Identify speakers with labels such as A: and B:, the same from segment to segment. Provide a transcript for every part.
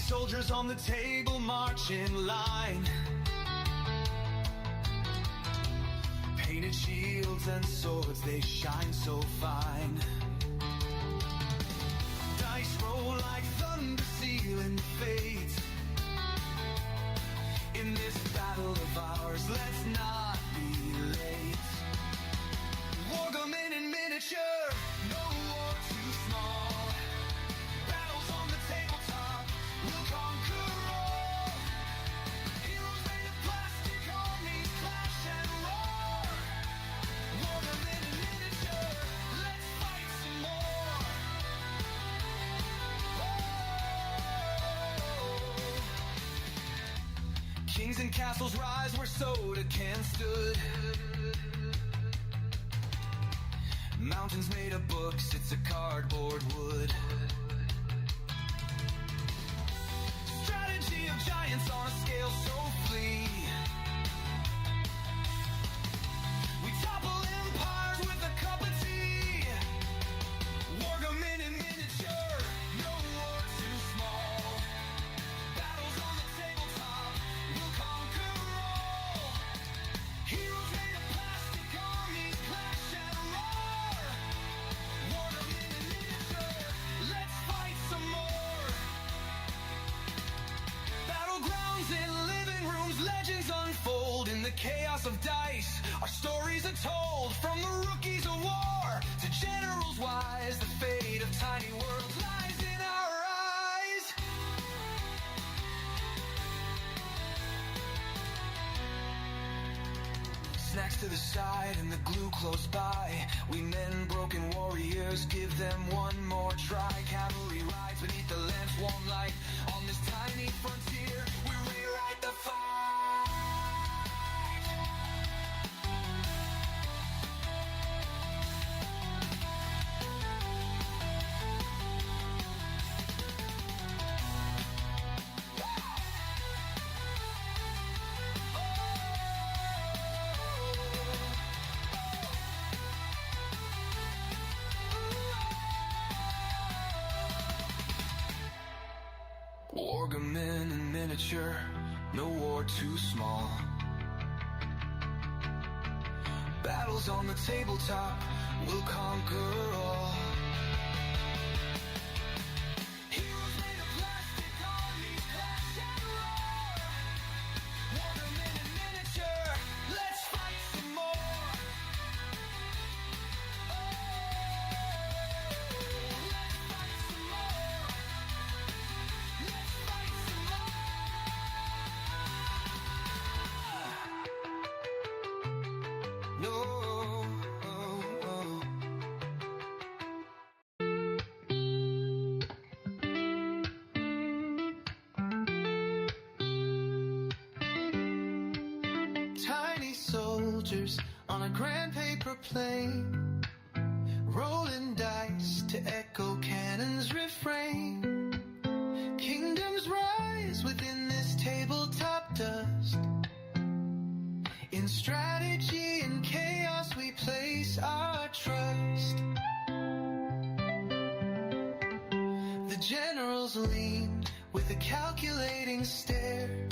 A: soldiers on the table march in line. Painted shields and swords, they shine so fine. Dice roll like thunder, sealing fate. In this battle of ours, let's not be late. Wargaming in miniature, no war too small. Battles on the tabletop, we'll conquer all. Heroes made of plastic, armies clash and roar. Wargaming in miniature, let's fight some more. Oh. Kings and castles rise where soda cans stood. Mountains made of books, it's a cardboard wood. Strategy of giants on a scale so flee. We topple empires with a cup of tea. Wargaming in miniature, no war too small. Battles on the tabletop, we'll conquer all. Heroes made of plastic, armies clash and roar. Wargaming in miniature, let's fight some more. Battlegrounds in living rooms, legends unfold in the chaos of dice. Our stories are told from the rookies of war to generals wise. The fate of tiny worlds lies in our eyes. Snacks to the side and the glue close by. We men, broken warriors, give them one more try. Cavalry rides beneath the lamp's warm light. On this tiny frontier, we rewrite the fight. Wargaming in miniature, no war too small. Battles on the tabletop, we'll conquer all. Heroes made of plastic, armies clash and roar. Wargaming in miniature, let's fight some more. Oh, let's fight some more. Let's fight some more. No. Tiny soldiers on a grand paper plane, rolling dice to echo cannons refrain. Kingdoms rise within this tabletop dust. In strategy and chaos we place our trust. The generals lean with a calculating stare.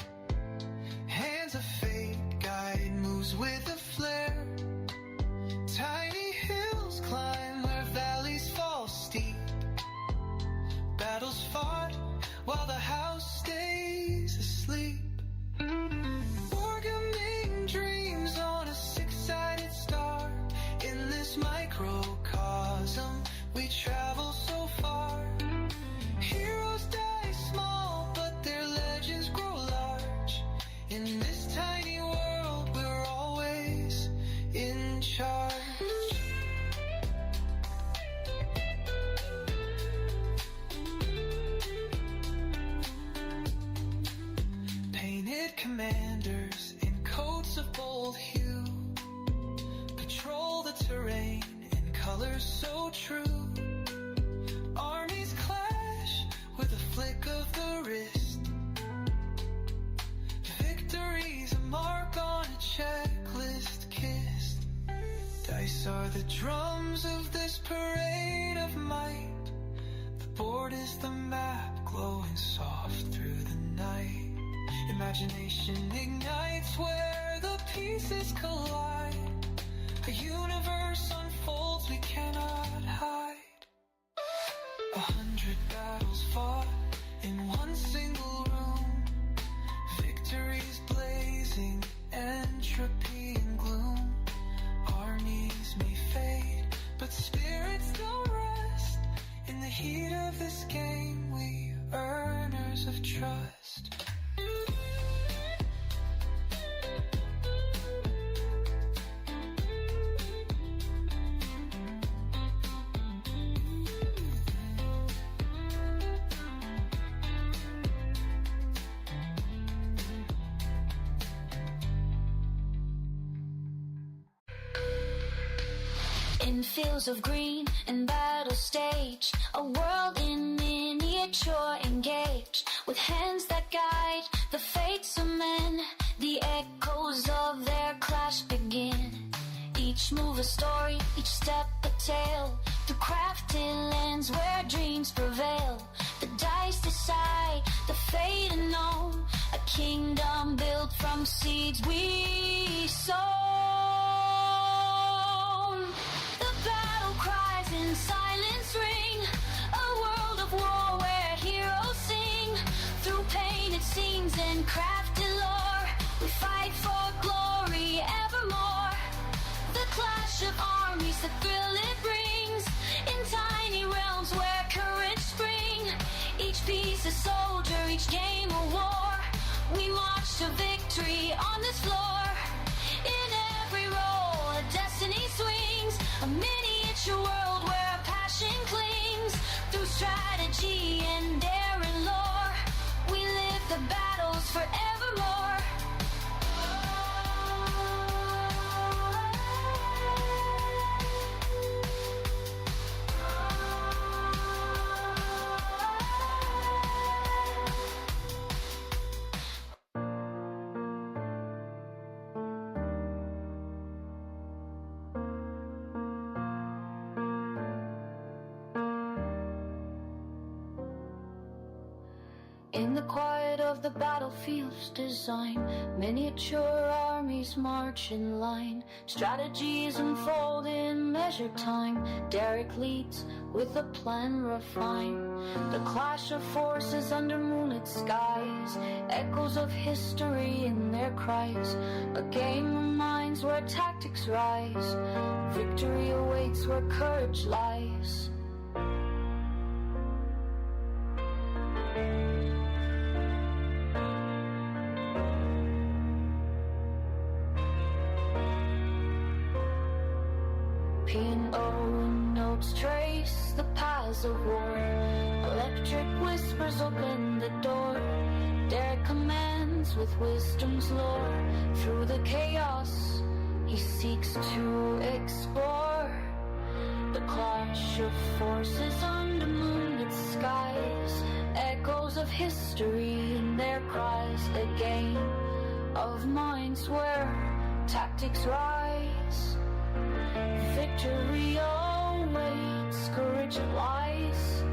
A: Hands of fate guide moves with a flare. Tiny hills climb where valleys fall steep. Battles fought while the house stays asleep. Wargaming dreams on a six-sided star. In this microcosm we travel so far. Heroes die small, but their legends grow large. In this tiny world we're always in charge. Painted commanders in coats of bold hue patrol the terrain in colors so true. Armies clash with a flick of the wrist. Victory's a mark on a checklist kissed. Dice are the drums of this parade of might. The board is the map, glowing soft through the night. Imagination ignites where the pieces collide. A universe unfolds we cannot hide. 100 battles fought in one single room. Victories blazing, entropy and gloom. Armies may fade, but spirits don't rest. In the heat of this game, we earners of trust.
B: In fields of green and battle stage, a world in miniature engaged, with hands that guide the fates of men. The echoes of their clash begin. Each move a story, each step a tale, through crafted lands where dreams prevail. The dice decide the fate unknown, a kingdom built from seeds we sown. Cries in silence ring, a world of war where heroes sing. Through painted scenes and crafted lore, we fight for glory evermore. The clash of armies, the thrill it brings, in tiny realms where courage spring. Each piece a soldier, each game a war. We march to victory on this floor. In every role a destiny swings, a miniature world where passion clings. Through strategy and dare and lore, we live the battles forevermore. In the quiet of the battlefield's design, miniature armies march in line. Strategies unfold in measured time. Derek leads with a plan refined. The clash of forces under moonlit skies, echoes of history in their cries. A game of minds where tactics rise. Victory awaits where courage lies. Notes trace the paths of war. Electric whispers open the door. Derek commands with wisdom's lore. Through the chaos he seeks to explore. The clash of forces under moonlit skies, echoes of history in their cries. A game of minds where tactics rise. Victory awaits, courage lies.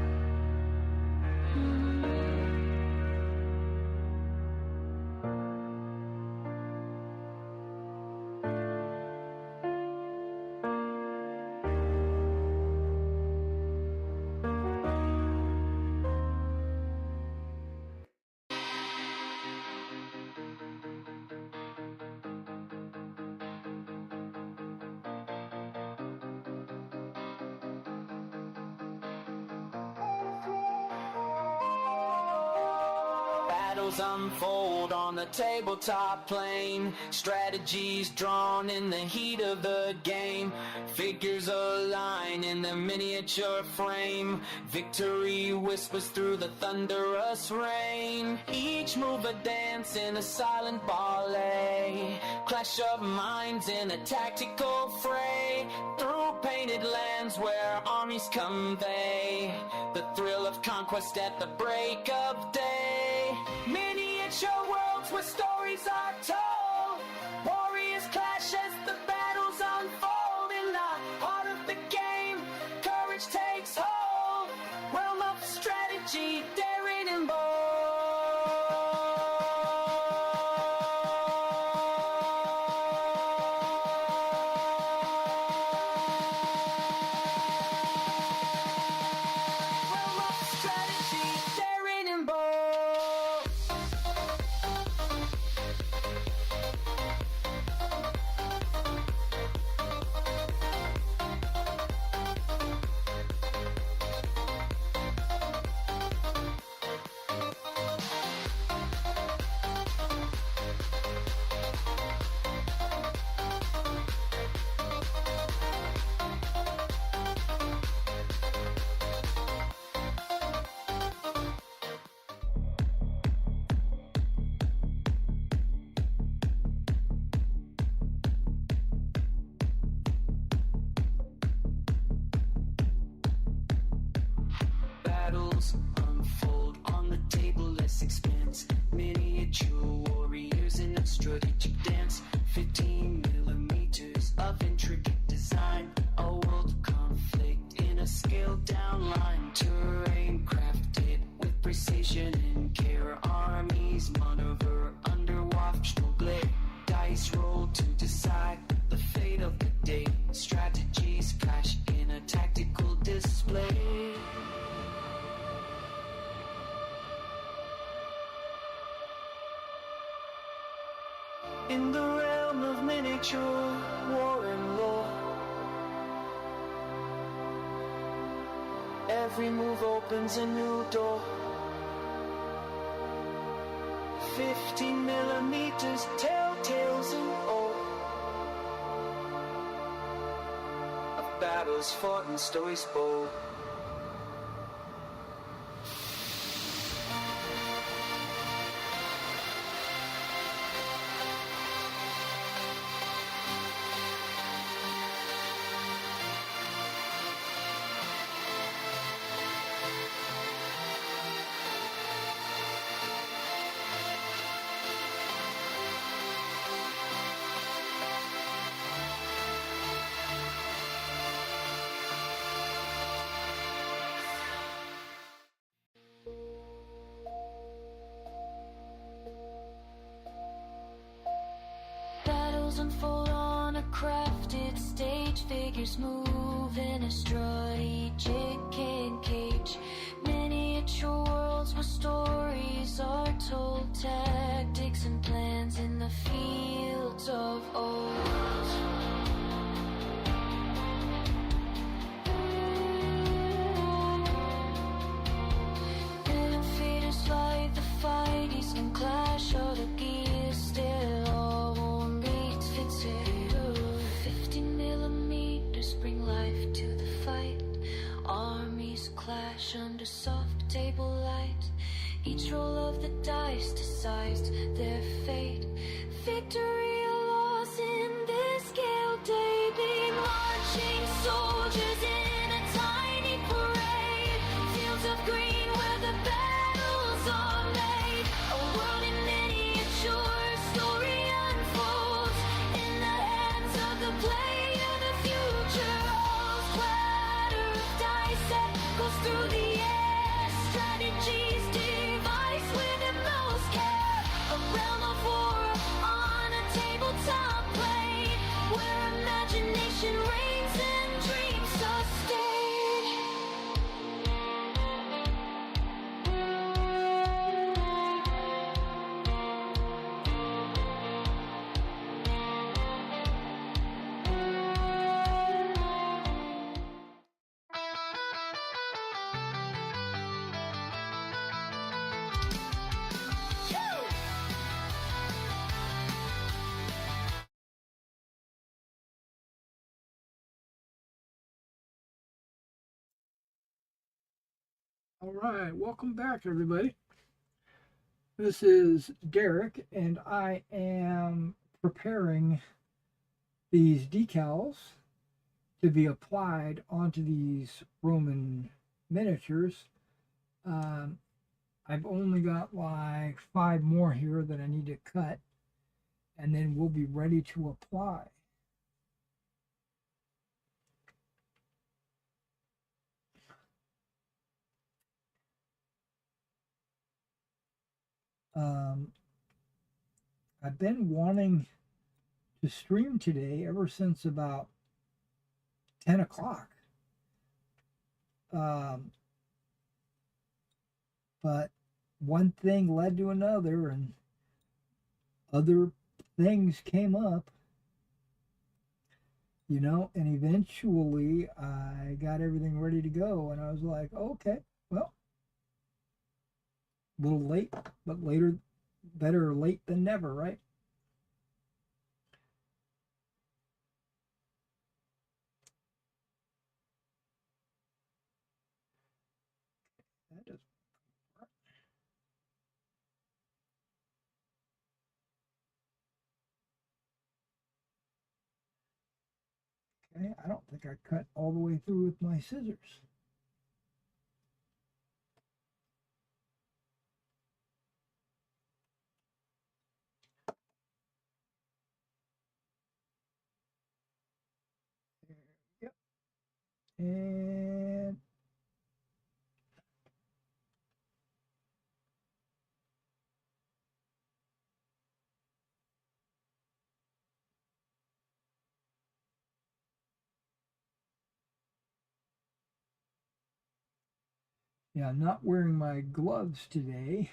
A: Unfold on the tabletop plane. Strategies drawn in the heat of the game. Figures align in the miniature frame. Victory whispers through the thunderous rain. Each move a dance in a silent ballet. Clash of minds in a tactical fray. Through painted lands where armies convey the thrill of conquest at the break of day. Miniature worlds where stories are told. Warriors clash as the battles unfold. In the heart of the game, courage takes hold. Realm of
C: battles unfold on the table, less expanse. Miniature warriors in a strategic dance. 15 millimeters of intricate design. A world of conflict in a scaled down line. Terrain crafted with precision and care. Armies maneuver under watchful glare. Dice roll to decide the fate of the day. Strategies clash in a tactical display. In the realm of miniature war and lore, every move opens a new door. 15 millimeters, telltales and all of battles fought and stories bold.
B: Battles unfold on a crafted stage. Figures move in a strategic cage. Miniature worlds where stories are told. Tactics and plans in the fields of old. Invaders fight the fight, east and clash of the gears. Still all war meets fixator. 15 millimeters bring life to the fight. Armies clash under soft table light. Each roll of the dice decides their fate. Victory or loss in this scaled day. Be marching soldiers in a tiny parade. Fields of green where the battles are made. A world in miniature, story unfolds in the hands of the player. The future holds. Clatter of dice echoes through the air. Strategies device with the most care. A realm of war on a tabletop plane, where imagination reigns and dreams sustain.
D: All right, welcome back, everybody. This is Derek, and I am preparing these decals to be applied onto these Roman miniatures. I've only got like 5 more here that I need to cut, and then we'll be ready to apply. I've been wanting to stream today ever since about 10 o'clock. But one thing led to another, and other things came up, you know, and eventually I got everything ready to go, and I was like, okay, well, a little late, but later, better late than never, right? That doesn't work. Okay, I don't think I cut all the way through with my scissors. Yeah, I'm not wearing my gloves today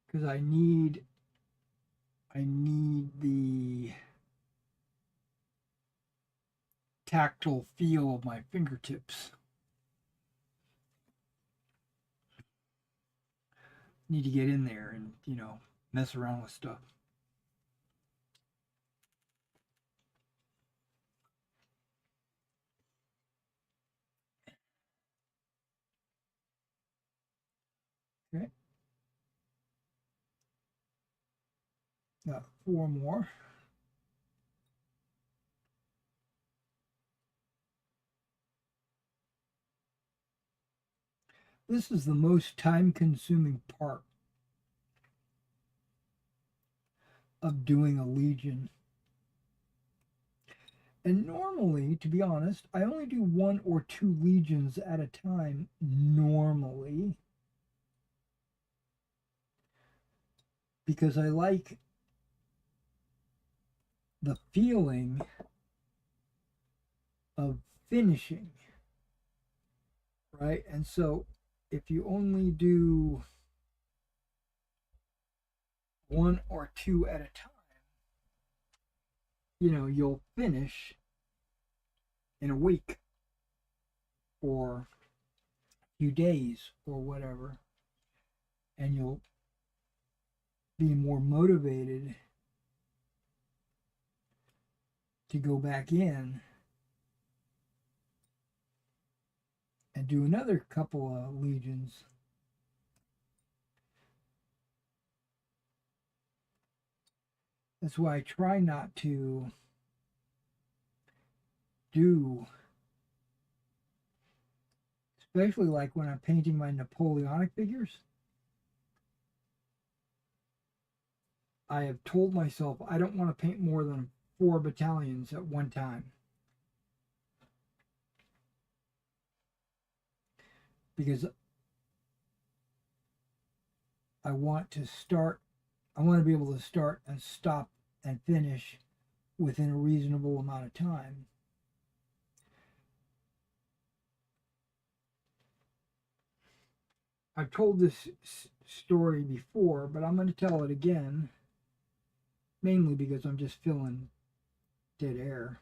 D: because I need the tactile feel of my fingertips. Need to get in there and, mess around with stuff. Okay. Got 4 more. This is the most time-consuming part of doing a Legion. And normally, to be honest, I only do 1 or 2 Legions at a time, normally. Because I like the feeling of finishing, right? And so if you only do 1 or 2 at a time, you'll finish in a week or a few days or whatever, and you'll be more motivated to go back in and do another couple of Legions. That's why I try not to do, especially like when I'm painting my Napoleonic figures. I have told myself I don't want to paint more than 4 battalions at one time. Because I want to be able to start and stop and finish within a reasonable amount of time. I've told this story before, but I'm going to tell it again, mainly because I'm just feeling dead air.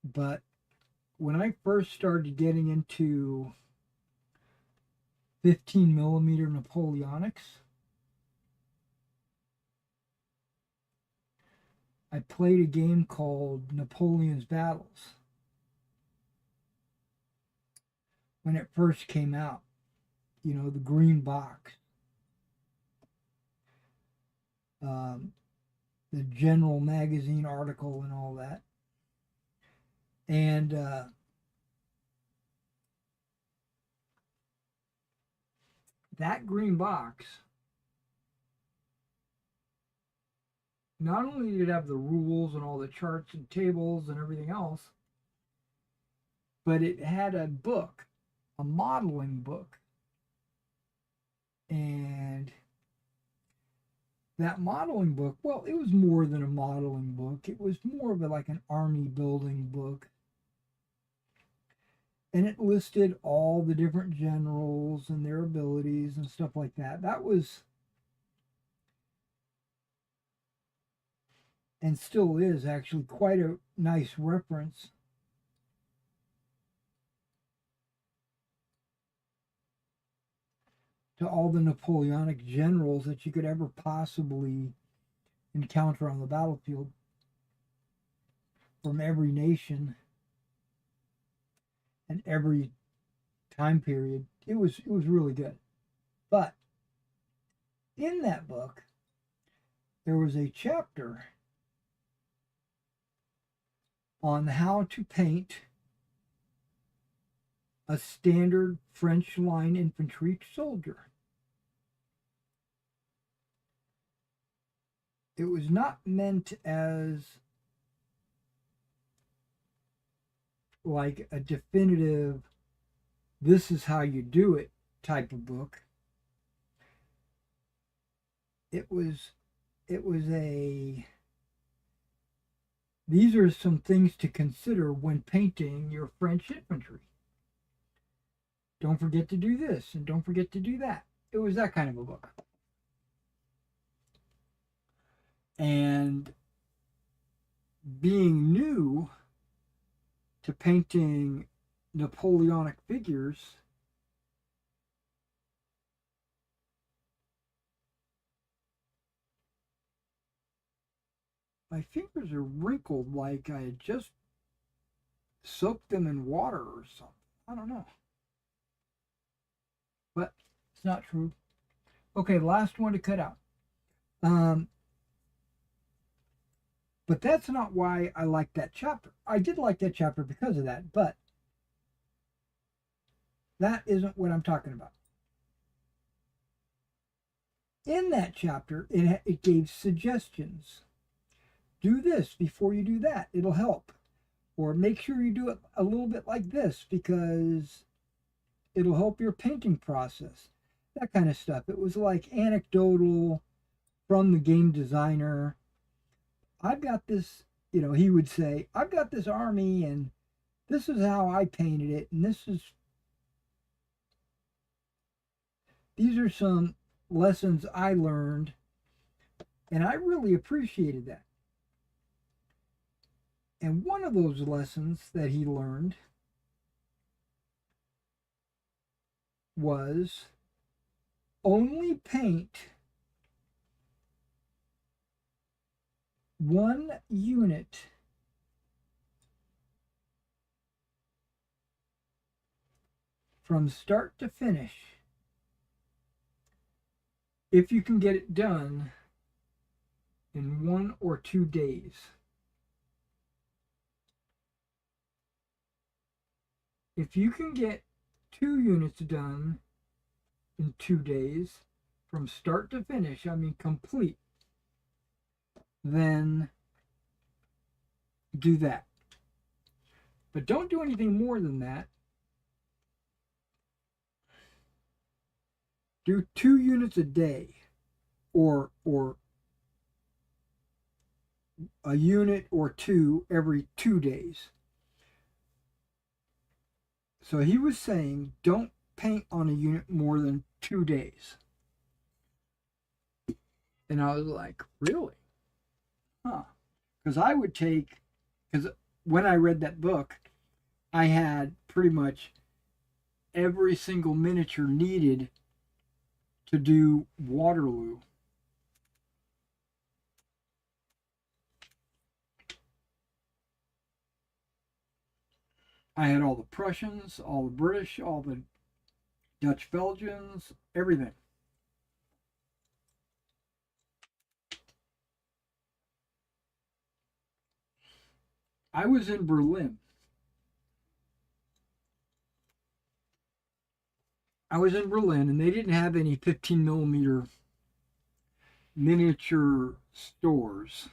D: But when I first started getting into 15mm Napoleonics, I played a game called Napoleon's Battles when it first came out, the green box, the General Magazine article and all that. And that green box, not only did it have the rules and all the charts and tables and everything else, but it had a book, a modeling book. And that modeling book, well, it was more than a modeling book. It was more of like an army building book. And it listed all the different generals and their abilities and stuff like that. That was, and still is actually, quite a nice reference to all the Napoleonic generals that you could ever possibly encounter on the battlefield from every nation and every time period. It was really good. But in that book, there was a chapter on how to paint a standard French line infantry soldier. It was not meant as like a definitive, this is how you do it type of book. It was a these are some things to consider when painting your French infantry. Don't forget to do this and don't forget to do that. It was that kind of a book. And being new to painting Napoleonic figures, my fingers are wrinkled like I had just soaked them in water or something. I don't know. But it's not true. Okay, last one to cut out. But that's not why I liked that chapter. I did like that chapter because of that, but that isn't what I'm talking about. In that chapter, it gave suggestions. Do this before you do that. It'll help. Or make sure you do it a little bit like this because it'll help your painting process. That kind of stuff. It was like anecdotal from the game designer. I've got this, he would say, I've got this army and this is how I painted it. And these are some lessons I learned. And I really appreciated that. And one of those lessons that he learned was only paint one unit from start to finish if you can get it done in 1 or 2 days. If you can get 2 units done in 2 days from start to finish, I mean complete, then do that. But don't do anything more than that. Do 2 units a day or a unit or 2 every 2 days. So he was saying don't paint on a unit more than 2 days. And I was like, really? Huh. Because when I read that book, I had pretty much every single miniature needed to do Waterloo. I had all the Prussians, all the British, all the Dutch Belgians, everything. I was in Berlin. And they didn't have any 15 millimeter miniature stores.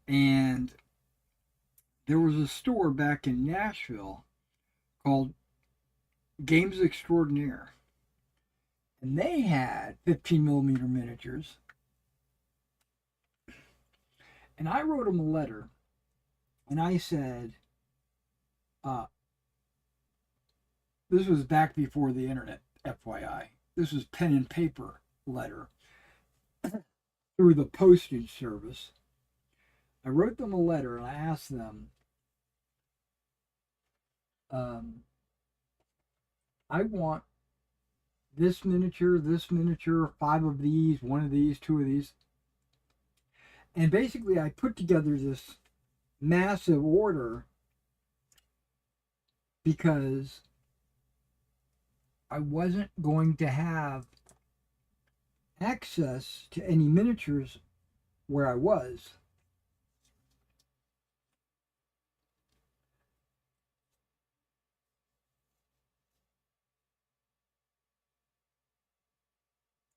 D: And there was a store back in Nashville called Games Extraordinaire. And they had 15 millimeter miniatures. And I wrote them a letter. And I said, this was back before the internet, FYI. This was pen and paper letter through the postage service. I wrote them a letter and I asked them, I want this miniature, 5 of these, 1 of these, 2 of these. And basically I put together this massive order because I wasn't going to have access to any miniatures where I was.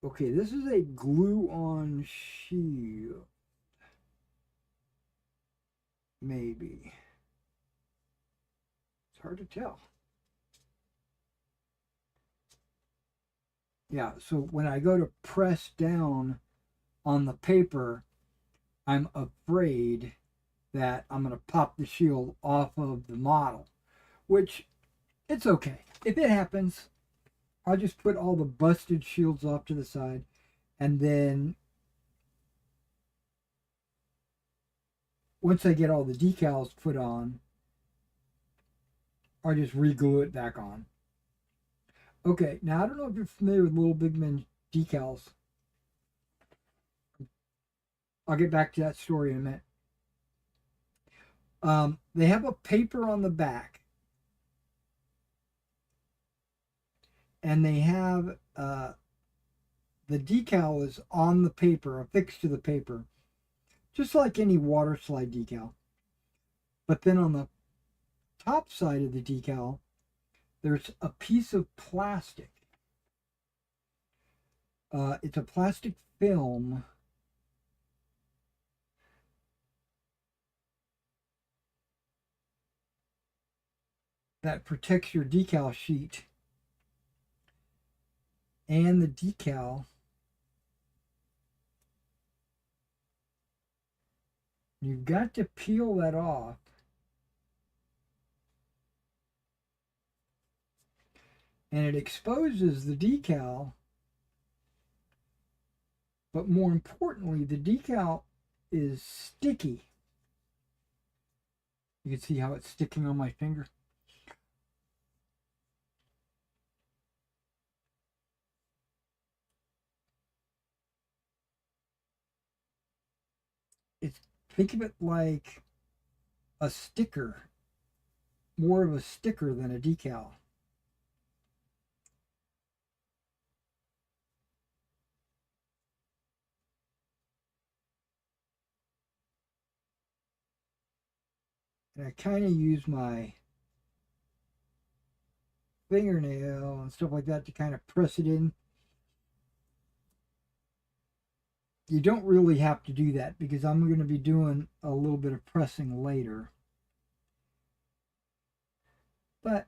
D: Okay, this is a glue-on shield. Maybe. It's hard to tell. Yeah, so when I go to press down on the paper, I'm afraid that I'm going to pop the shield off of the model, which it's okay. If it happens, I'll just put all the busted shields off to the side, and then once I get all the decals put on, I'll just re-glue it back on. Okay, now I don't know if you're familiar with Little Big Men decals. I'll get back to that story in a minute. They have a paper on the back, and they have the decal is on the paper, affixed to the paper, just like any water slide decal. But then on the top side of the decal, there's a piece of plastic. It's a plastic film that protects your decal sheet and the decal. You've got to peel that off. And it exposes the decal, but more importantly, the decal is sticky. You can see how it's sticking on my finger. Think of it like a sticker, more of a sticker than a decal. And I kind of use my fingernail and stuff like that to kind of press it in. You don't really have to do that because I'm going to be doing a little bit of pressing later. But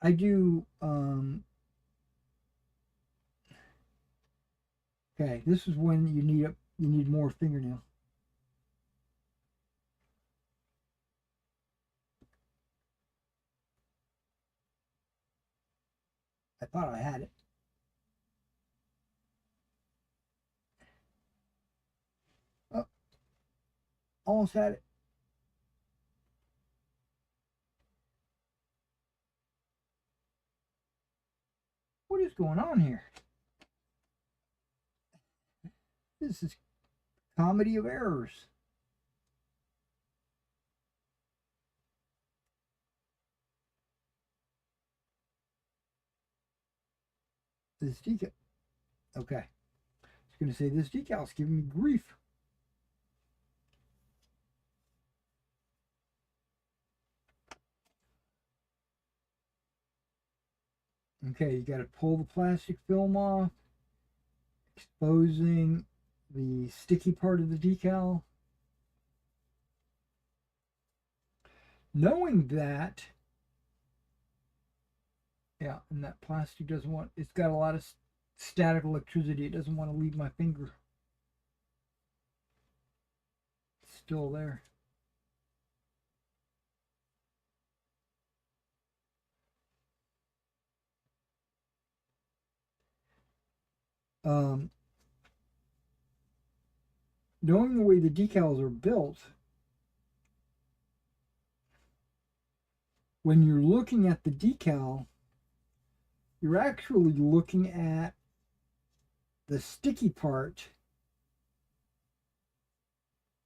D: I do, okay, this is when you need more fingernail. I thought I had it. Oh, almost had it. What is going on here? This is comedy of errors. This decal. Okay. I was going to say this decal's giving me grief. Okay, you got to pull the plastic film off, exposing the sticky part of the decal. Knowing that, yeah, and that plastic doesn't want, it's got a lot of static electricity. It doesn't want to leave my finger. It's still there. Knowing the way the decals are built, when you're looking at the decal, you're actually looking at the sticky part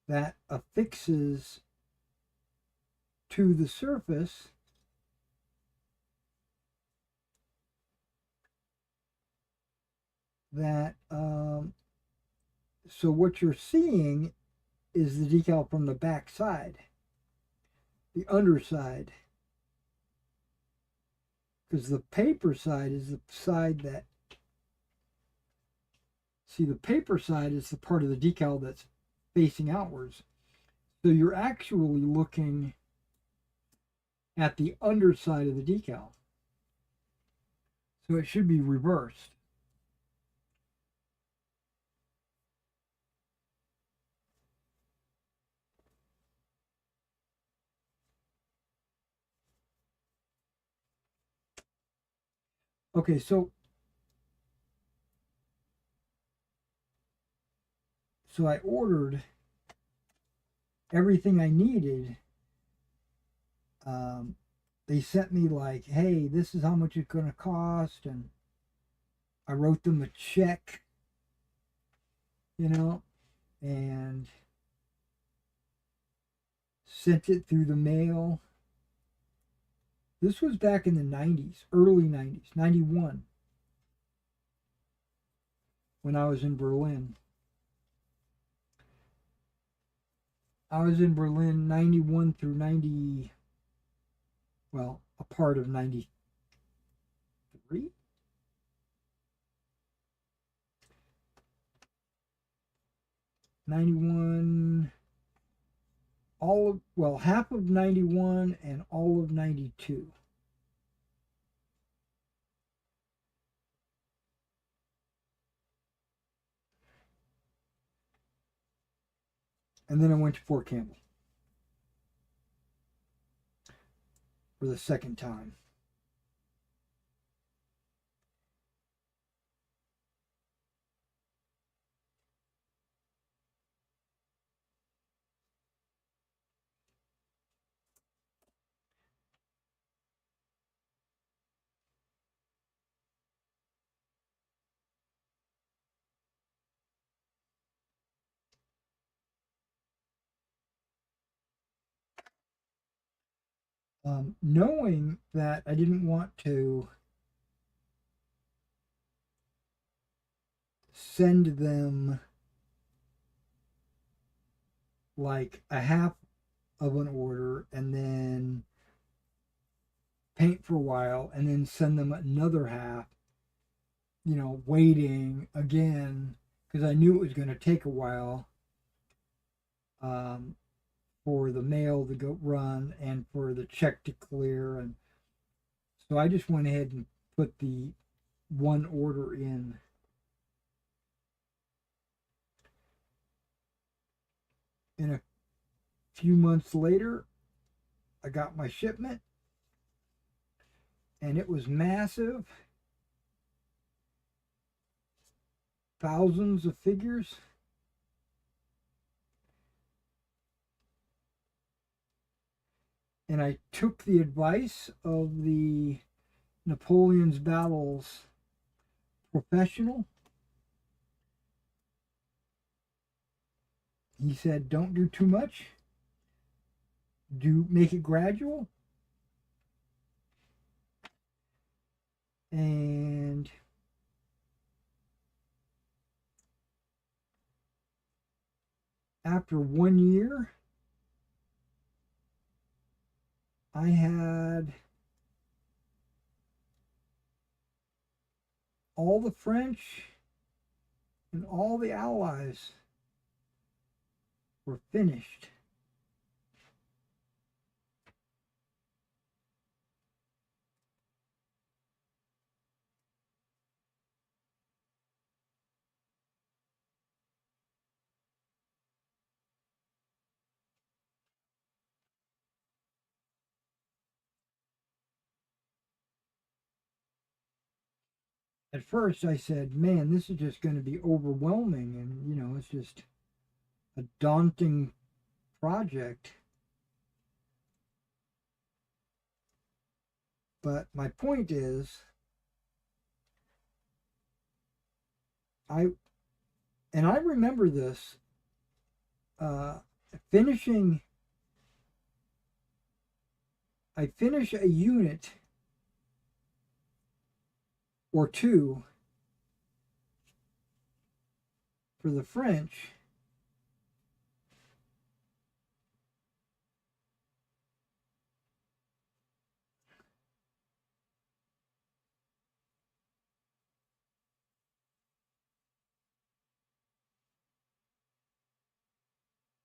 D: that affixes to the surface that so what you're seeing is the decal from the back side, the underside, because the paper side is the side that, see, the paper side is the part of the decal that's facing outwards. So you're actually looking at the underside of the decal. So it should be reversed. Okay, so I ordered everything I needed. Um, they sent me like, hey, this is how much it's going to cost, and I wrote them a check, you know, and sent it through the mail. This was back in the 90s, early 90s, 91, when I was in Berlin. I was in Berlin 91 through 90, well, a part of 93. '91, all of, well, half of 91 and all of 92. And then I went to Fort Campbell for the second time. Knowing that I didn't want to send them like a half of an order and then paint for a while and then send them another half, waiting again because I knew it was going to take a while um, for the mail to go run and for the check to clear. And so I just went ahead and put the one order in. And a few months later, I got my shipment and it was massive. Thousands of figures. And I took the advice of the Napoleon's Battles professional. He said, don't do too much. Make it gradual. And after 1 year, I had all the French and all the Allies were finished. At first I said, man, this is just going to be overwhelming, and it's just a daunting project. But my point is, I remember this, finishing, I finish a unit or two for the French,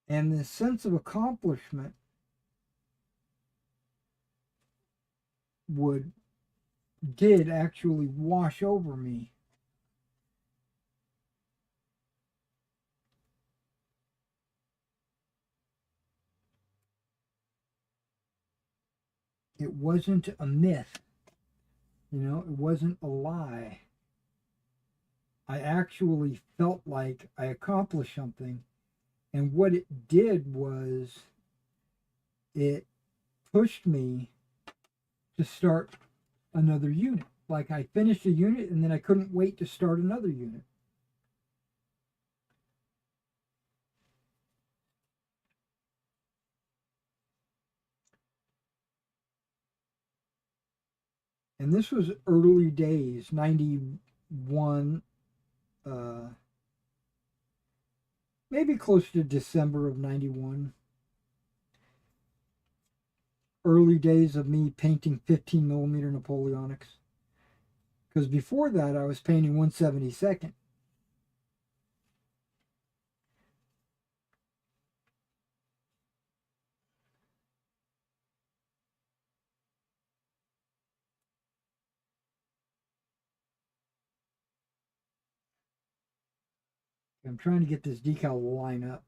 D: and the sense of accomplishment did actually wash over me. It wasn't a myth. You know, it wasn't a lie. I actually felt like I accomplished something. And what it did was it pushed me to start another unit. Like I finished a unit and then I couldn't wait to start another unit. And this was early days, 91, maybe close to December of 91. Early days of me painting 15 millimeter Napoleonics. Because before that, I was painting 1/72. I'm trying to get this decal to line up.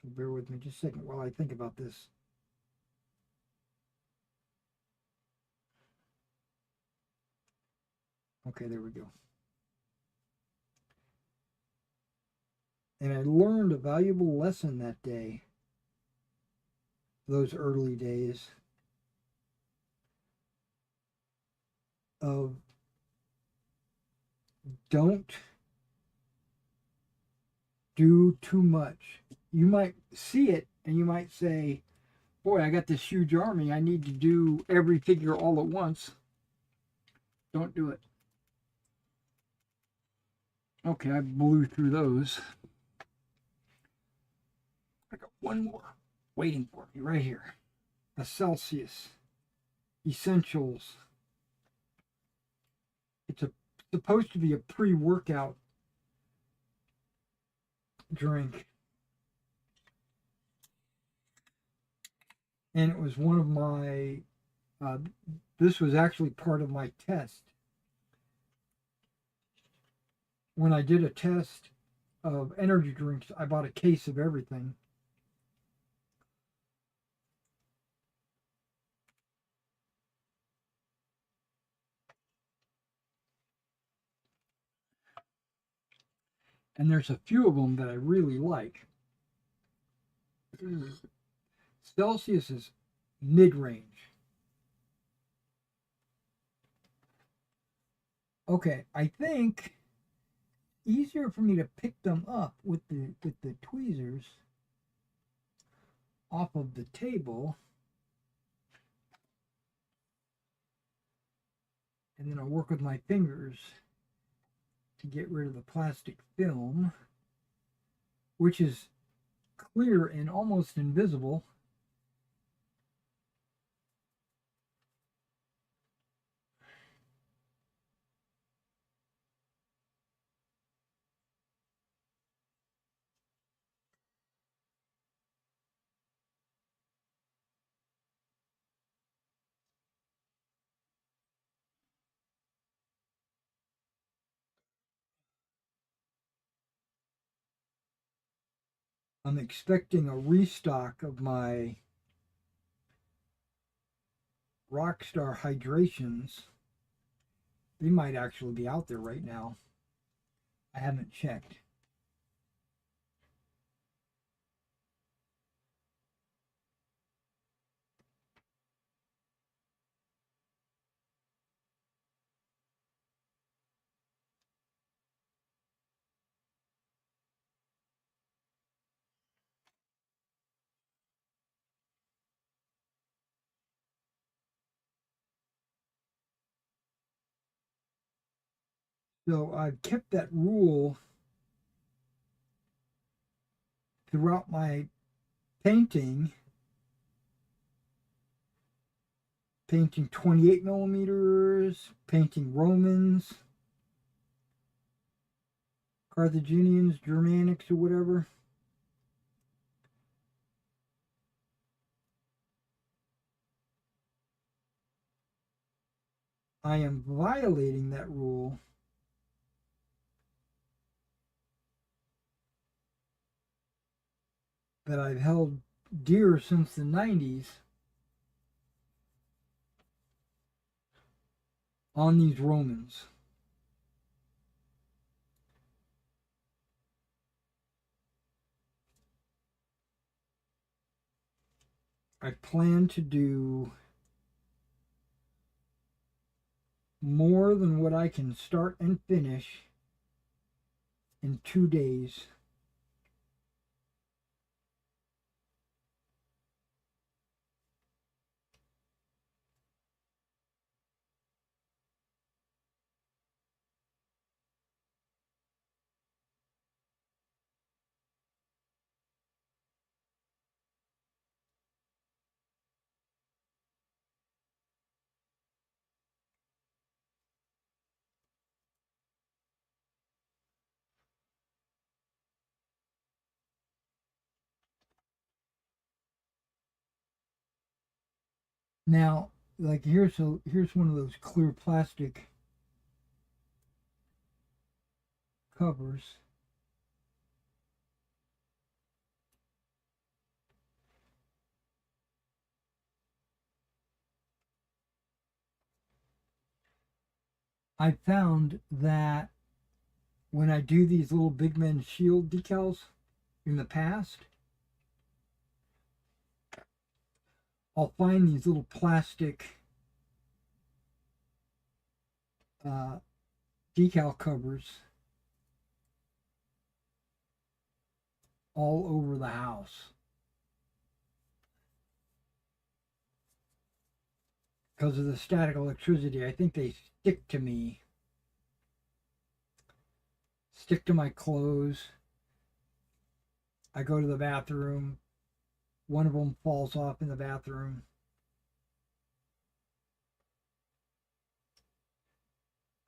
D: So bear with me just a second while I think about this. Okay, there we go. And I learned a valuable lesson that day, those early days, of don't do too much. You might see it and you might say, boy, I got this huge army. I need to do every figure all at once. Don't do it. Okay, I blew through those. I got one more waiting for me right here. A Celsius Essentials. It's supposed to be a pre-workout drink. And it was one of my, this was actually part of my test. When I did a test of energy drinks, I bought a case of everything. And there's a few of them that I really like. Celsius is mid-range. Okay, I think easier for me to pick them up with the tweezers off of the table. And then I'll work with my fingers to get rid of the plastic film, which is clear and almost invisible. I'm expecting a restock of my Rockstar Hydrations. They might actually be out there right now. I haven't checked. So I've kept that rule throughout my painting 28 millimeters, painting Romans, Carthaginians, Germanics, or whatever. I am violating that rule that I've held deer since the 90s on these Romans. I plan to do more than what I can start and finish in 2 days. Now, like here's one of those clear plastic covers. I found that when I do these little Big Men Shield decals in the past, I'll find these little plastic decal covers all over the house. Because of the static electricity, I think they stick to me, stick to my clothes. I go to the bathroom, one of them falls off in the bathroom.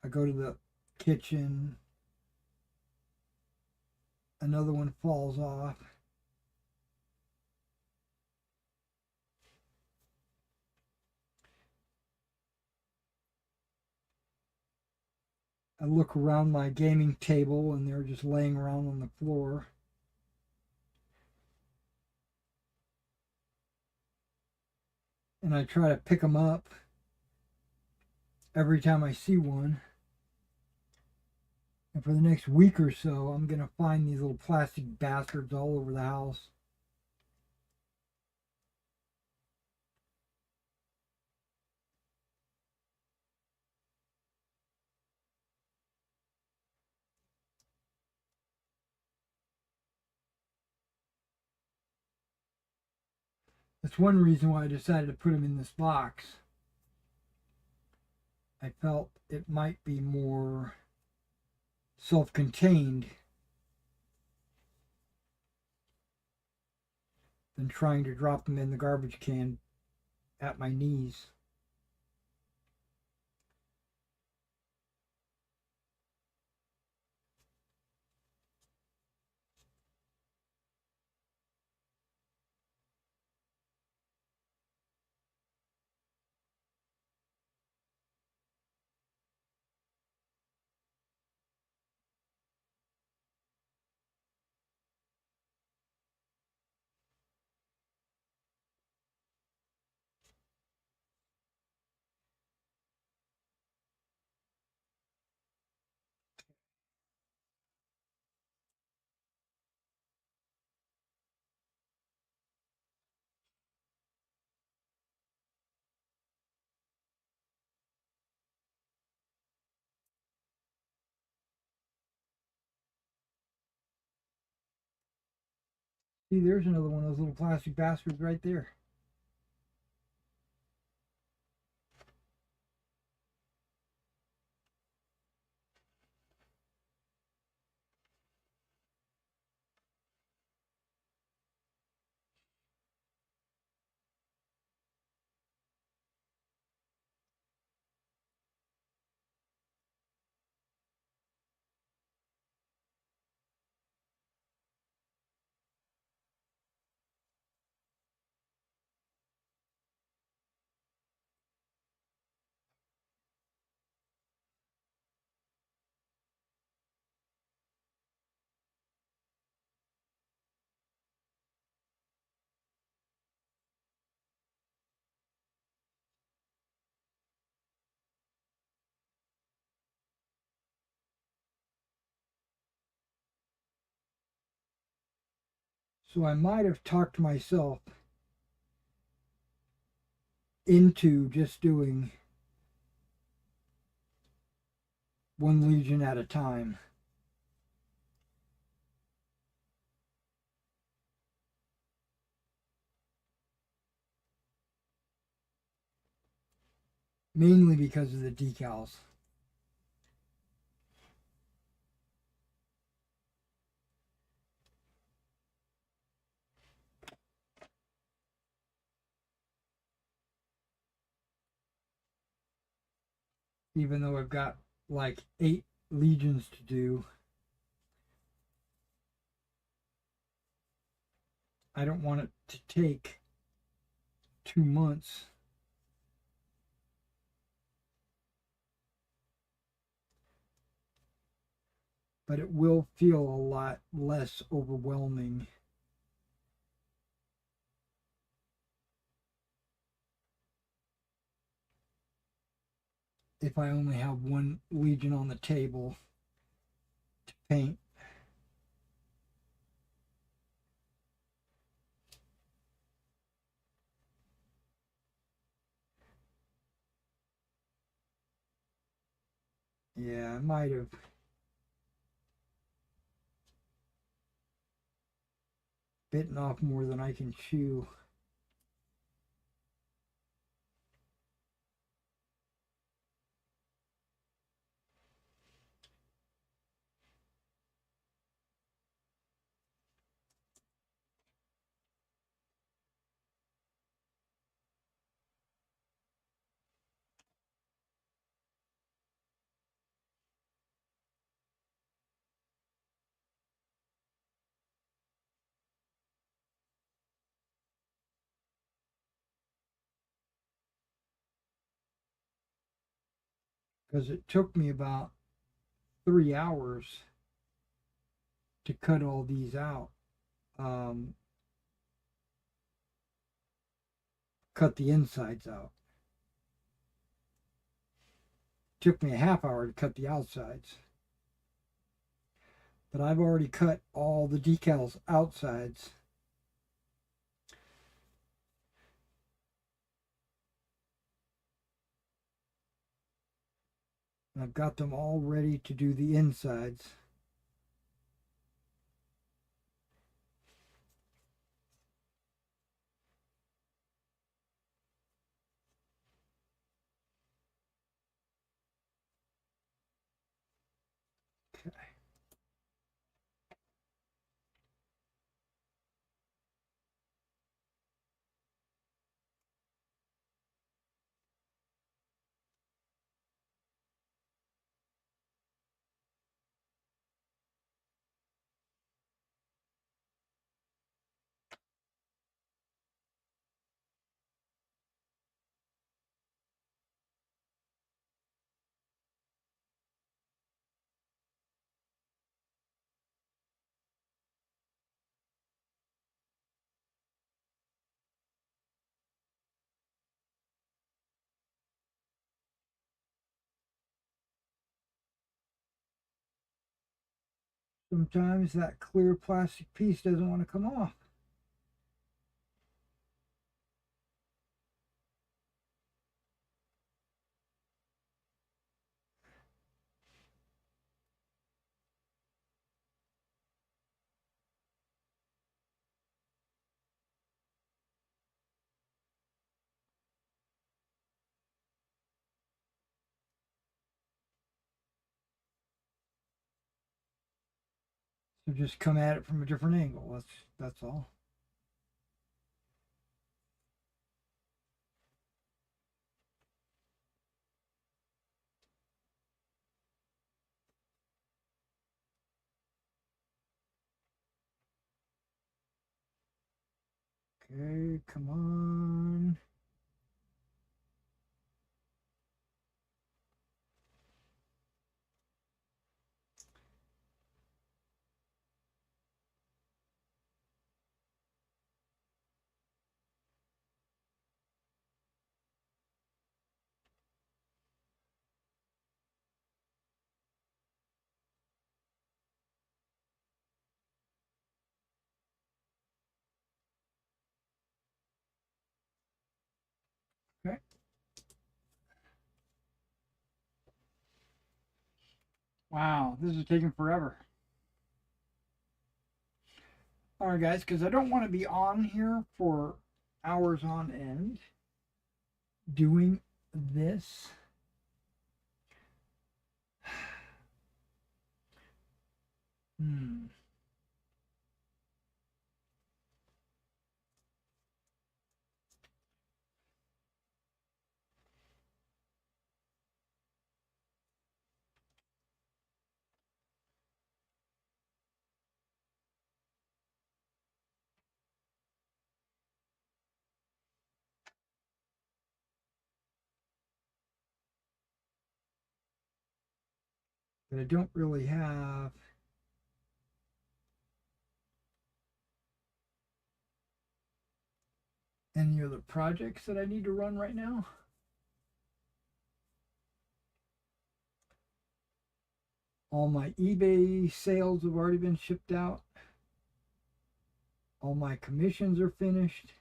D: I go to the kitchen, another one falls off. I look around my gaming table and they're just laying around on the floor. And I try to pick them up every time I see one. And for the next week or so, I'm going to find these little plastic bastards all over the house. That's one reason why I decided to put them in this box. I felt it might be more self-contained than trying to drop them in the garbage can at my knees. See, there's another one of those little plastic bastards right there. So I might have talked myself into just doing one legion at a time. Mainly because of the decals. Even though I've got like 8 legions to do, I don't want it to take 2 months. But it will feel a lot less overwhelming if I only have one legion on the table to paint. Yeah, I might have bitten off more than I can chew. Because it took me about 3 hours to cut all these out. Cut the insides out. Took me a half hour to cut the outsides. But I've already cut all the decals outsides. And I've got them all ready to do the insides. Okay. Sometimes that clear plastic piece doesn't want to come off. So just come at it from a different angle. That's all. Okay, come on. Okay. Wow, this is taking forever. All right, guys, because I don't want to be on here for hours on end doing this. Hmm. But I don't really have any other projects that I need to run right now. All my eBay sales have already been shipped out. All my commissions are finished.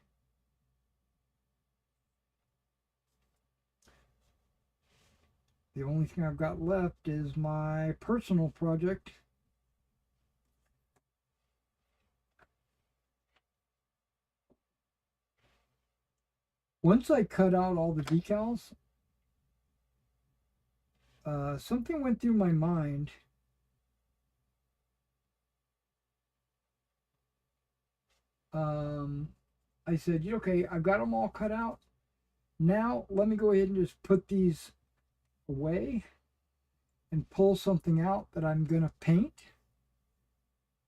D: The only thing I've got left is my personal project. Once I cut out all the decals, something went through my mind. I said, okay, I've got them all cut out. Now let me go ahead and just put these away and pull something out that I'm going to paint,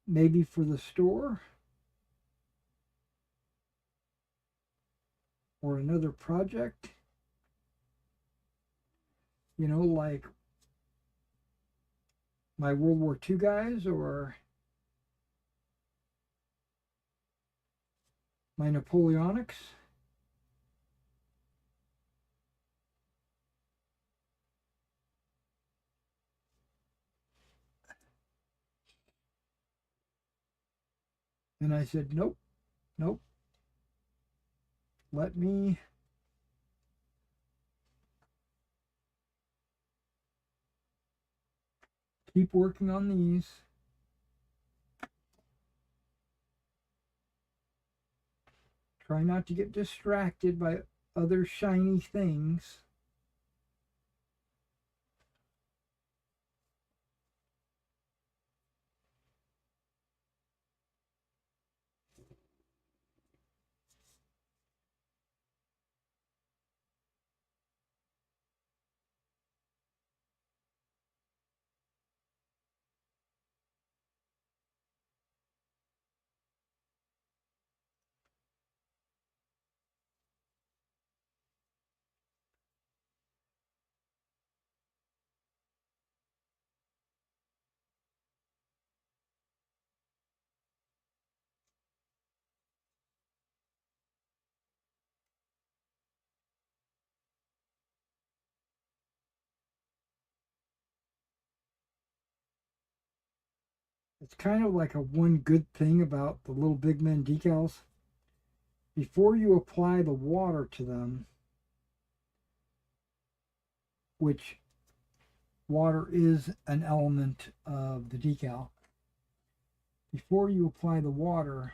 D: maybe for the store or another project. Like my World War II guys or my Napoleonics. And I said, nope, nope. Let me keep working on these. Try not to get distracted by other shiny things. It's kind of like a one good thing about the little big men decals. Before you apply the water to them, which water is an element of the decal, before you apply the water,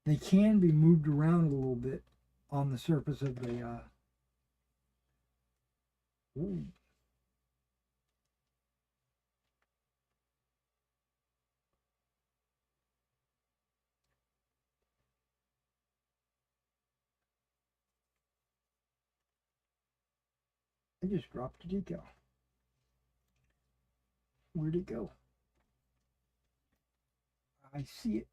D: they can be moved around a little bit on the surface of the ooh. I just dropped the decal. Where'd it go? I see it.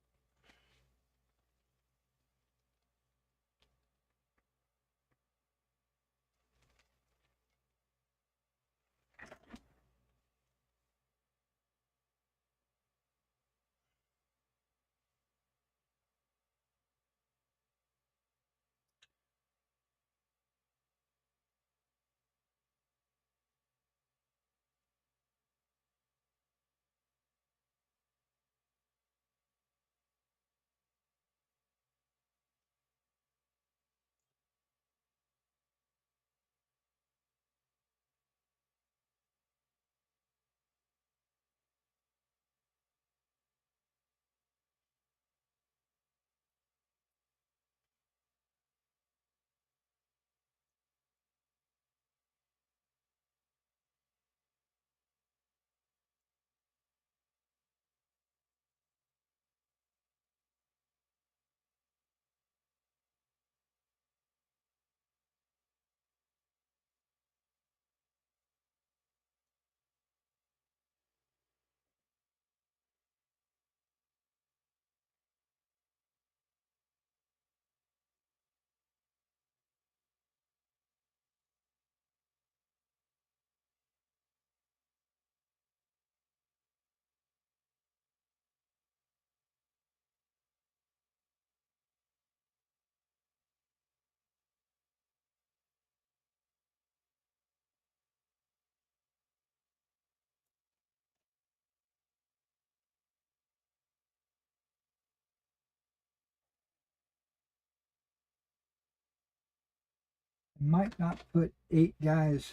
D: Might not put 8 guys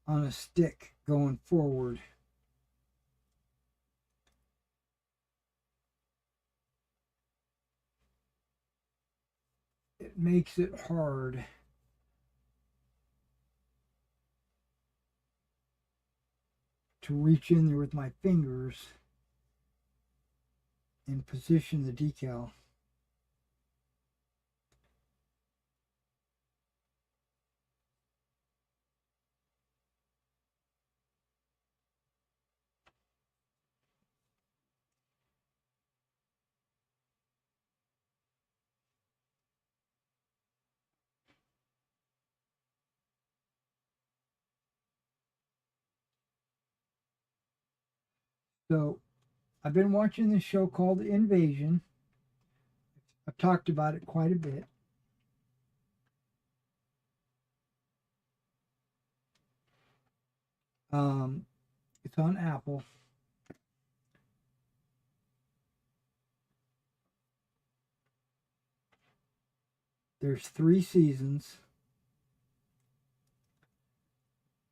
D: on a stick going forward. It makes it hard to reach in there with my fingers and position the decal. So I've been watching this show called Invasion. I've talked about it quite a bit. It's on Apple. There's 3 seasons.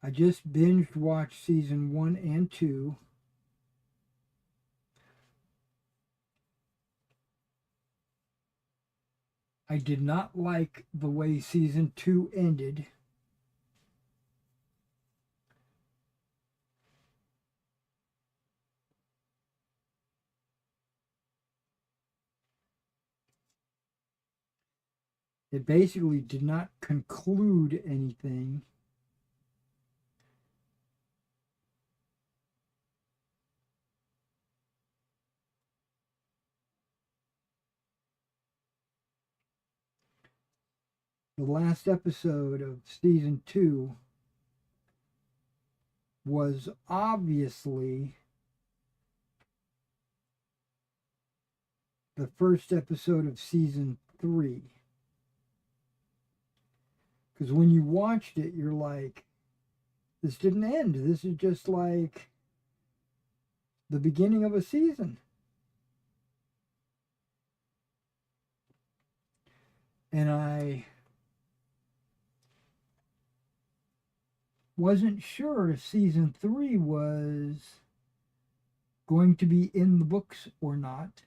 D: I just binged watched season 1 and 2. I did not like the way season 2 ended. It basically did not conclude anything. The last episode of season 2 was obviously the first episode of season 3. Because when you watched it, you're like, this didn't end. This is just like the beginning of a season. And I wasn't sure if season 3 was going to be in the books or not.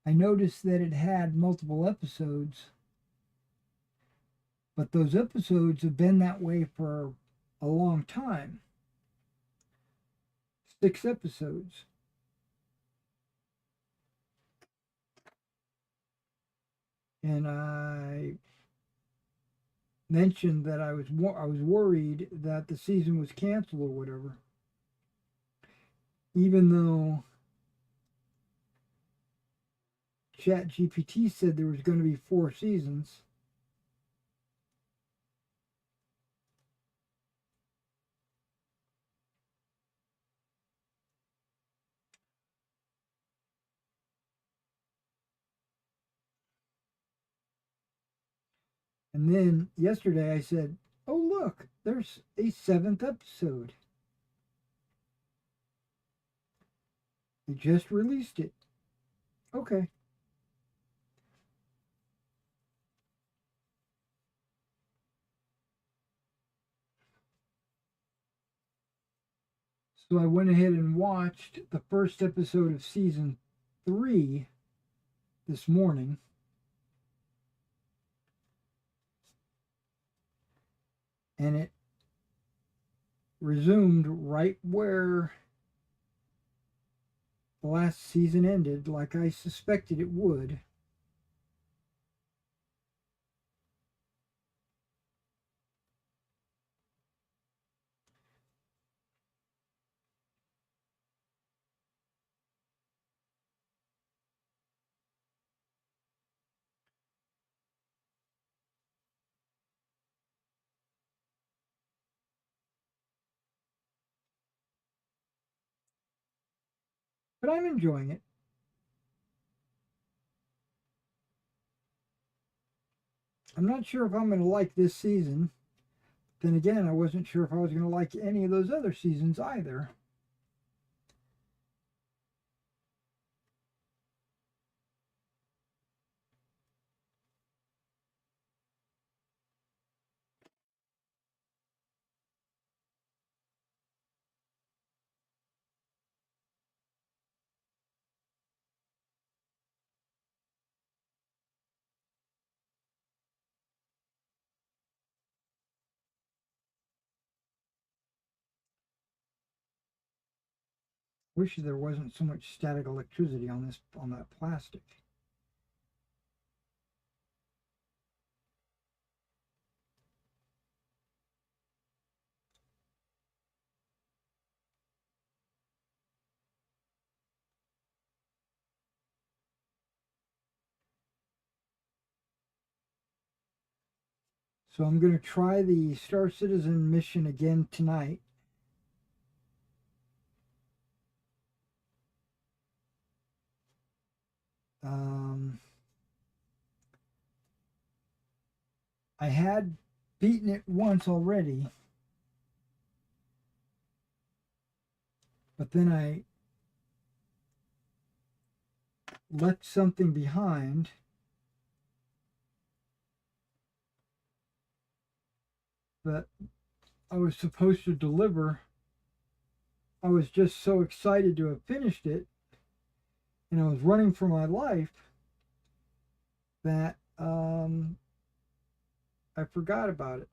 D: I noticed that it had multiple episodes, but those episodes have been that way for a long time. 6 episodes. And I mentioned that I was worried that the season was canceled or whatever, even though ChatGPT said there was going to be 4 seasons. And then yesterday I said, oh look, there's a 7th episode. They just released it. Okay. So I went ahead and watched the first episode of season 3 this morning. And it resumed right where the last season ended, like I suspected it would. But I'm enjoying it. I'm not sure if I'm going to like this season. Then again, I wasn't sure if I was going to like any of those other seasons either. Wish there wasn't so much static electricity on that plastic. So I'm going to try the Star Citizen mission again tonight. I had beaten it once already, but then I left something behind. That I was supposed to deliver. I was just so excited to have finished it, and I was running for my life that I forgot about it.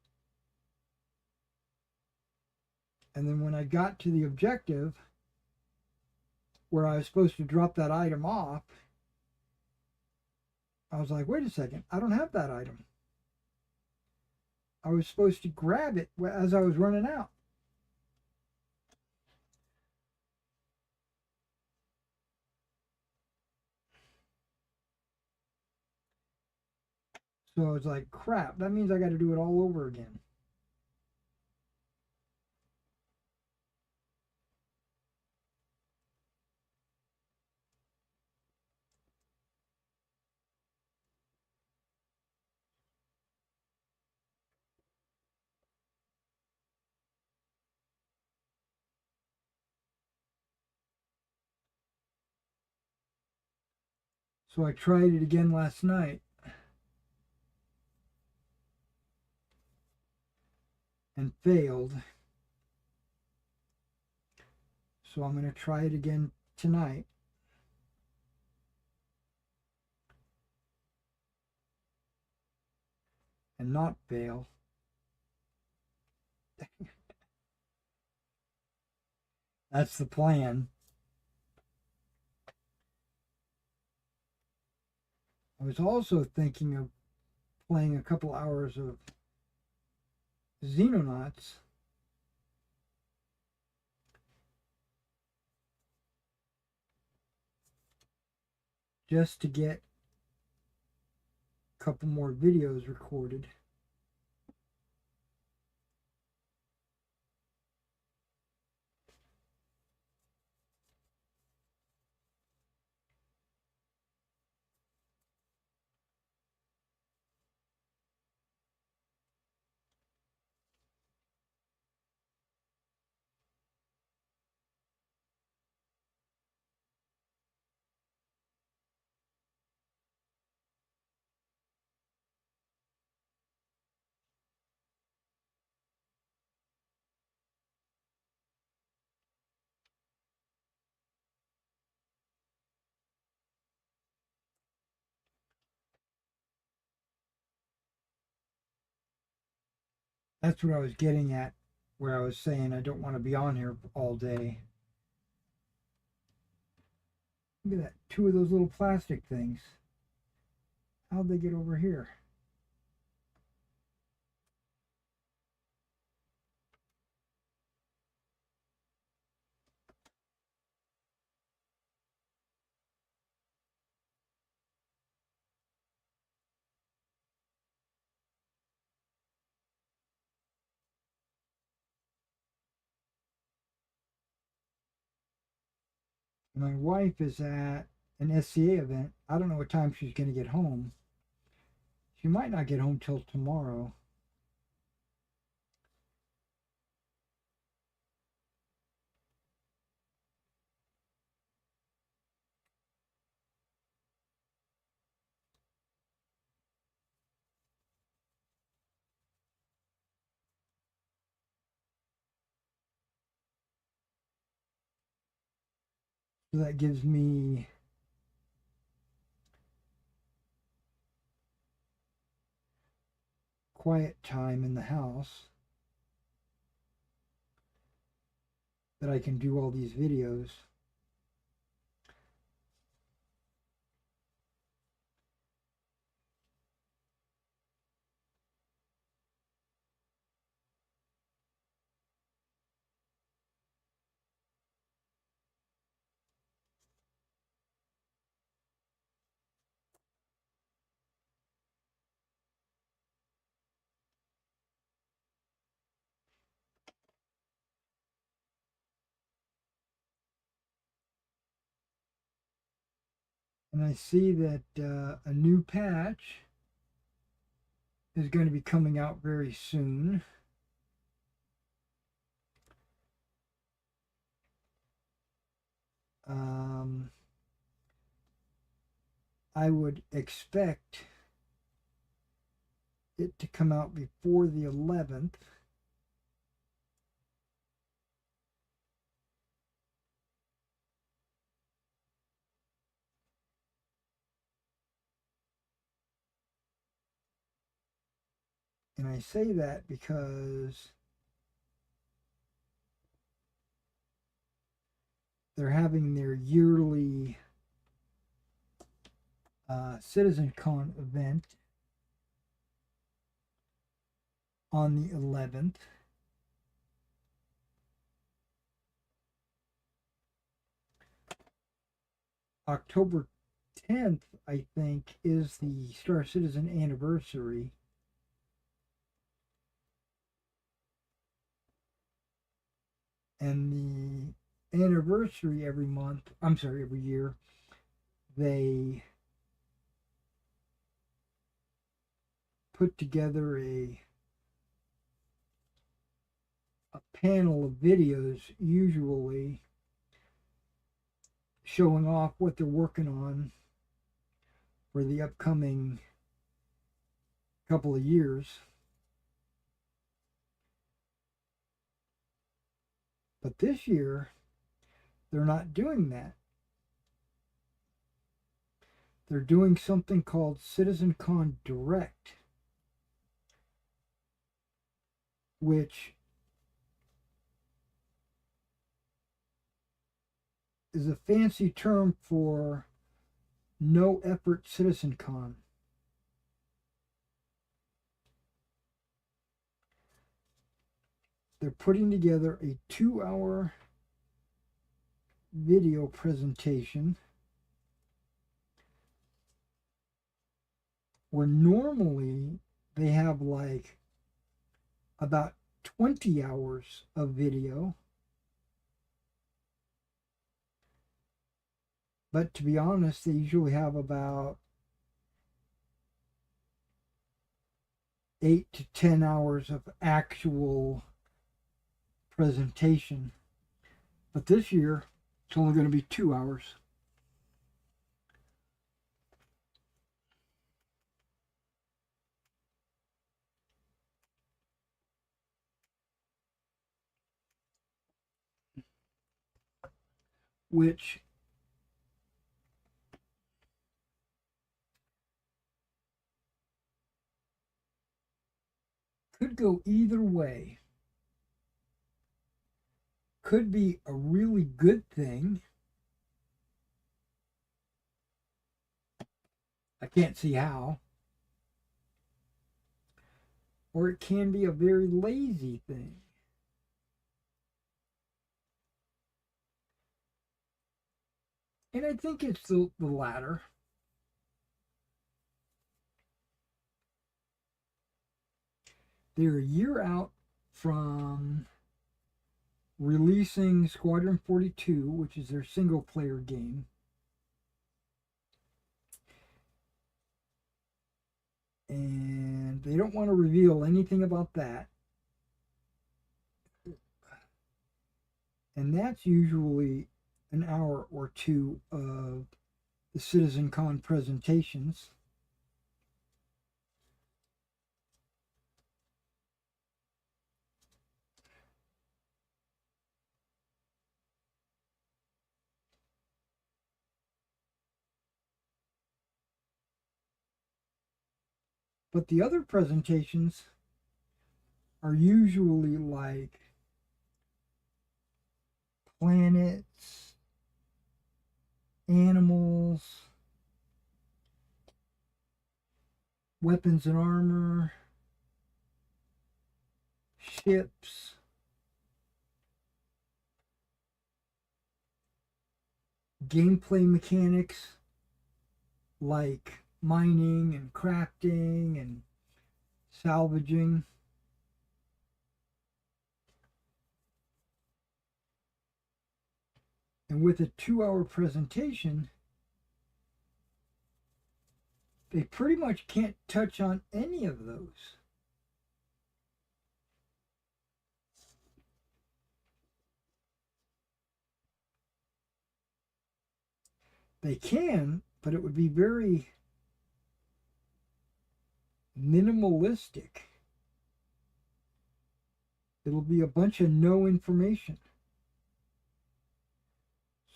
D: And then when I got to the objective where I was supposed to drop that item off, I was like, wait a second, I don't have that item. I was supposed to grab it as I was running out. So I was like, crap, that means I got to do it all over again. So I tried it again last night. And failed. So I'm going to try it again tonight. And not fail. That's the plan. I was also thinking of playing a couple hours of Xenonauts. Just to get a couple more videos recorded. That's what I was getting at, where I was saying I don't want to be on here all day. Look at that, 2 of those little plastic things. How'd they get over here? My wife is at an SCA event. I don't know what time she's going to get home. She might not get home till tomorrow. So that gives me quiet time in the house that I can do all these videos. And I see that a new patch is going to be coming out very soon. I would expect it to come out before the 11th. And I say that because they're having their yearly CitizenCon event on the 11th. October 10th, I think, is the Star Citizen anniversary. And the anniversary every year, they put together a panel of videos, usually showing off what they're working on for the upcoming couple of years. But this year, they're not doing that. They're doing something called CitizenCon Direct, which is a fancy term for no effort CitizenCon. They're putting together a 2-hour video presentation where normally they have like about 20 hours of video. But to be honest, they usually have about 8 to 10 hours of actual presentation. But this year, it's only going to be 2 hours. Which could go either way. Could be a really good thing. I can't see how. Or it can be a very lazy thing. And I think it's the latter. They're a year out from releasing Squadron 42, which is their single player game. And they don't want to reveal anything about that. And that's usually an hour or two of the CitizenCon presentations. But the other presentations are usually like planets, animals, weapons and armor, ships, gameplay mechanics like mining and crafting and salvaging. And with a 2-hour presentation, they pretty much can't touch on any of those. They can, but it would be very minimalistic. It'll be a bunch of no information.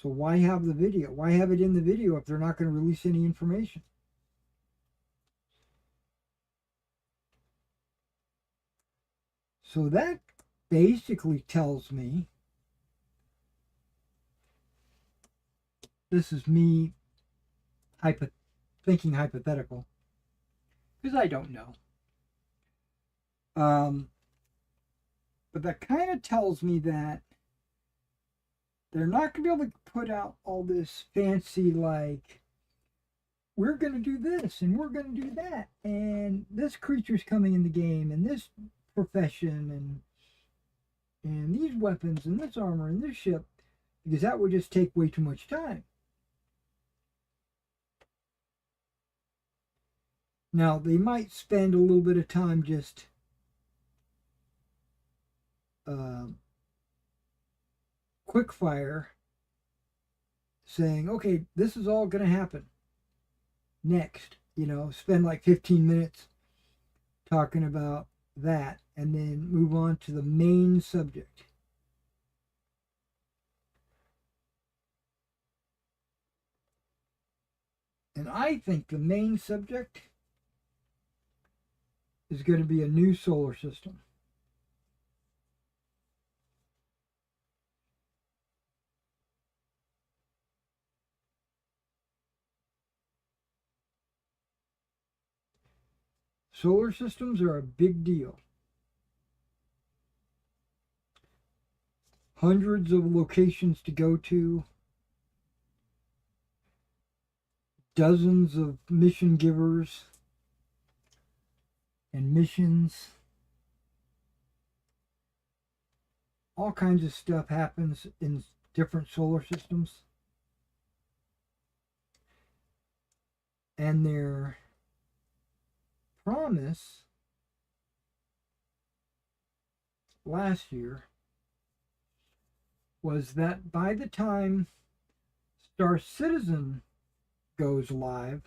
D: So why have the video? Why have it in the video if they're not going to release any information? So that basically tells me, this is me thinking hypothetical, because I don't know. But that kind of tells me that they're not going to be able to put out all this fancy, like, we're going to do this and we're going to do that, and this creature's coming in the game, and this profession, and these weapons, and this armor, and this ship, because that would just take way too much time. Now, they might spend a little bit of time just quick fire saying, okay, this is all going to happen next. You know, spend like 15 minutes talking about that and then move on to the main subject. And I think the main subject is going to be a new solar system. Solar systems are a big deal. Hundreds of locations to go to. Dozens of mission givers and missions. All kinds of stuff happens in different solar systems. And their promise last year was that by the time Star Citizen goes live,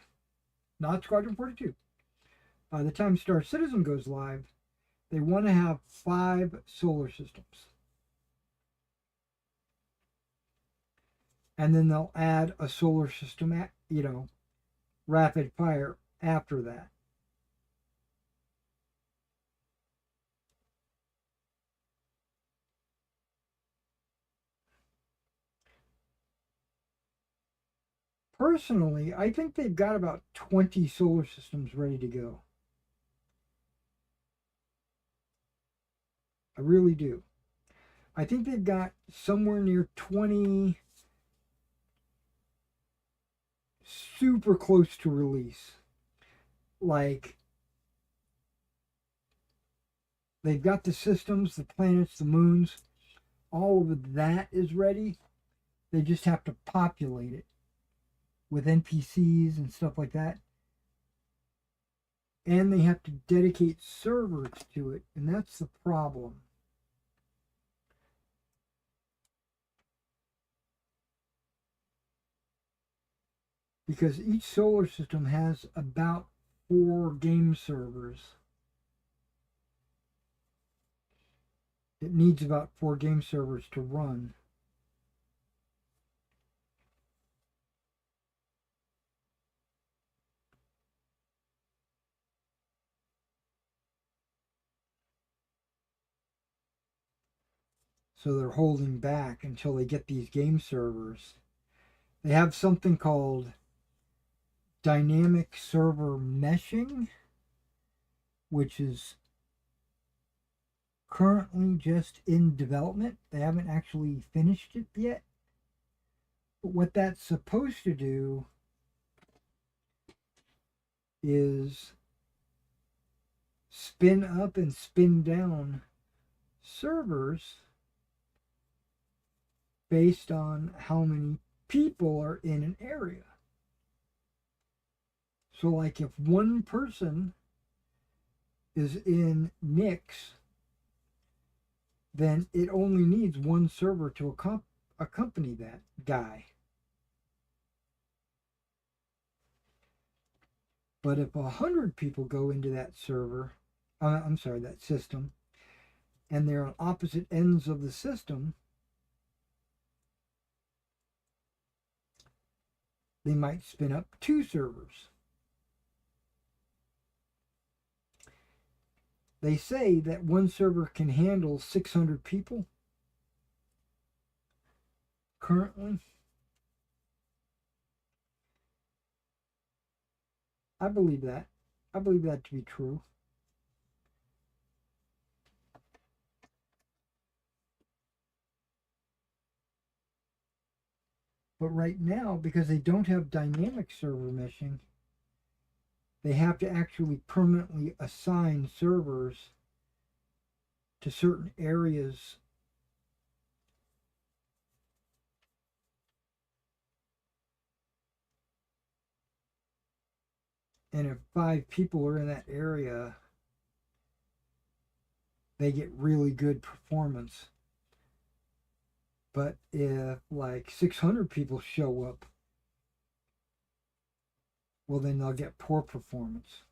D: not Squadron 42, by the time Star Citizen goes live, they want to have 5 solar systems. And then they'll add a solar system, rapid fire after that. Personally, I think they've got about 20 solar systems ready to go. I really do. I think they've got somewhere near 20 super close to release. Like, they've got the systems, the planets, the moons, all of that is ready. They just have to populate it with NPCs and stuff like that. And they have to dedicate servers to it, and that's the problem. Because each solar system has about 4 game servers. It needs about 4 game servers to run. So they're holding back until they get these game servers. They have something called dynamic server meshing, which is currently just in development. They haven't actually finished it yet. But what that's supposed to do is spin up and spin down servers based on how many people are in an area. So like if one person is in Nix, then it only needs one server to accompany that guy. But if 100 people go into that server, I'm sorry, that system, and they're on opposite ends of the system, they might spin up 2 servers. They say that one server can handle 600 people currently. I believe that. I believe that to be true. But right now, because they don't have dynamic server meshing, they have to actually permanently assign servers to certain areas and if 5 people are in that area, they get really good performance. But if like 600 people show up, well, then they'll get poor performance.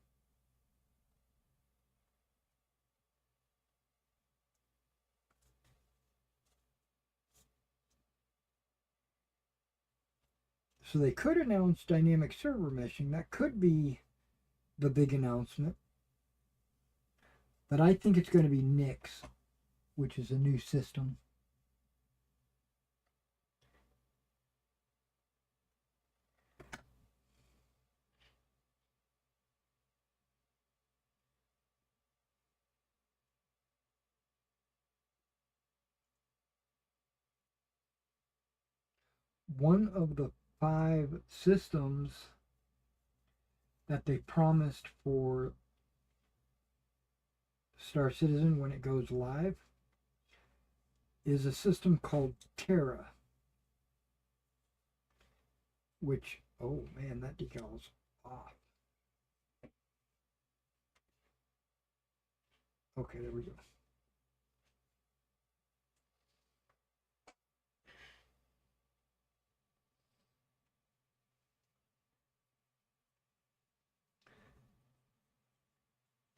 D: So they could announce dynamic server meshing. That could be the big announcement. But I think it's going to be Nix, which is a new system. One of the 5 systems that they promised for Star Citizen when it goes live is a system called Terra, which, oh man, that decal's off. Okay, there we go.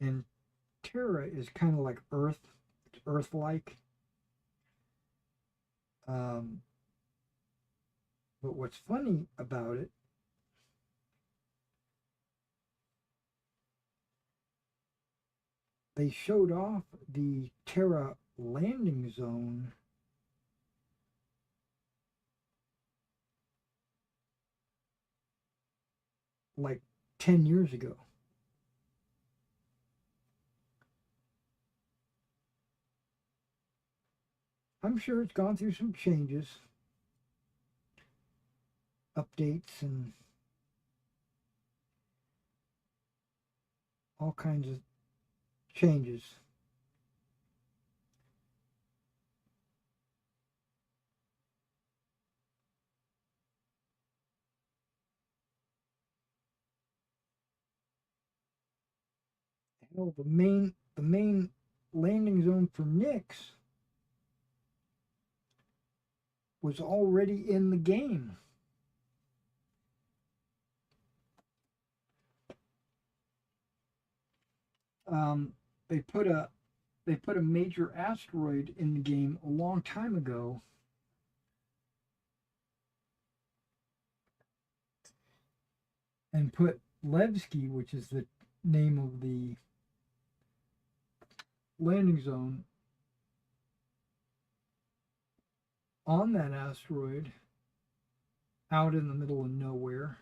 D: And Terra is kind of like Earth. It's Earth-like. But what's funny about it, they showed off the Terra landing zone like 10 years ago. I'm sure it's gone through some changes, updates, and all kinds of changes. Hell, the main landing zone for Nix was already in the game. They put a major asteroid in the game a long time ago, and put Levski, which is the name of the landing zone, on that asteroid out in the middle of nowhere.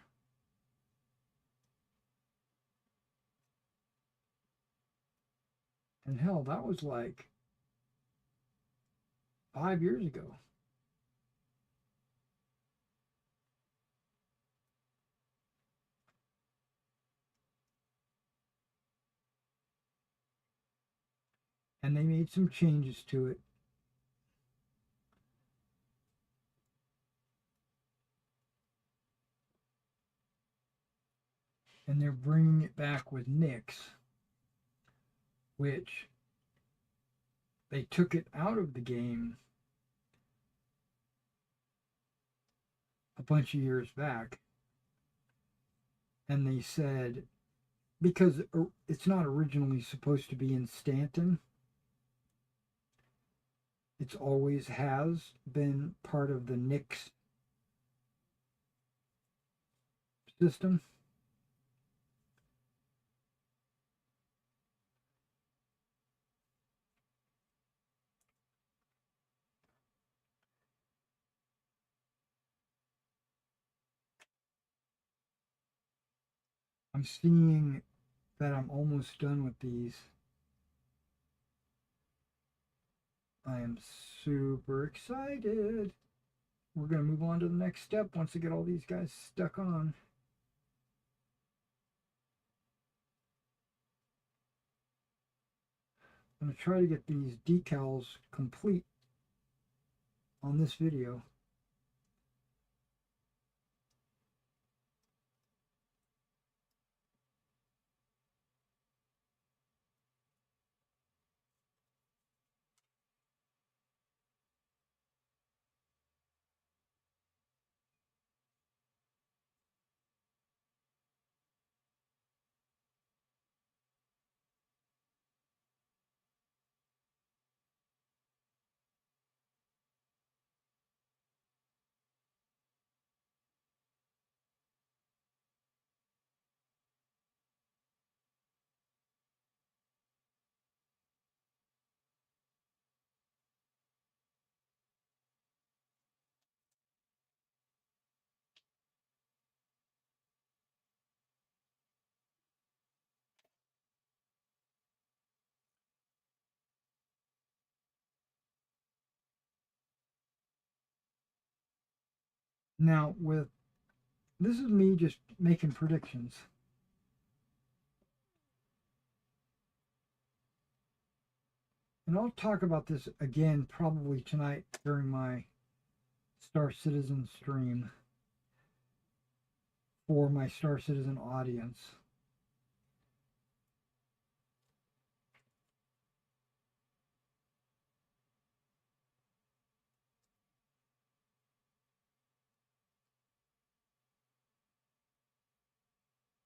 D: And hell, that was like 5 years ago. And they made some changes to it. and they're bringing it back with Nix, which they took it out of the game a bunch of years back, and they said, because it's not originally supposed to be in Stanton, it's always has been part of the Nix system. I'm seeing that I'm almost done with these. I am super excited. We're going to move on to the next step once I get all these guys stuck on. I'm going to try to get these decals complete on this video. Now, this is me just making predictions. And I'll talk about this again probably tonight during my Star Citizen stream for my Star Citizen audience.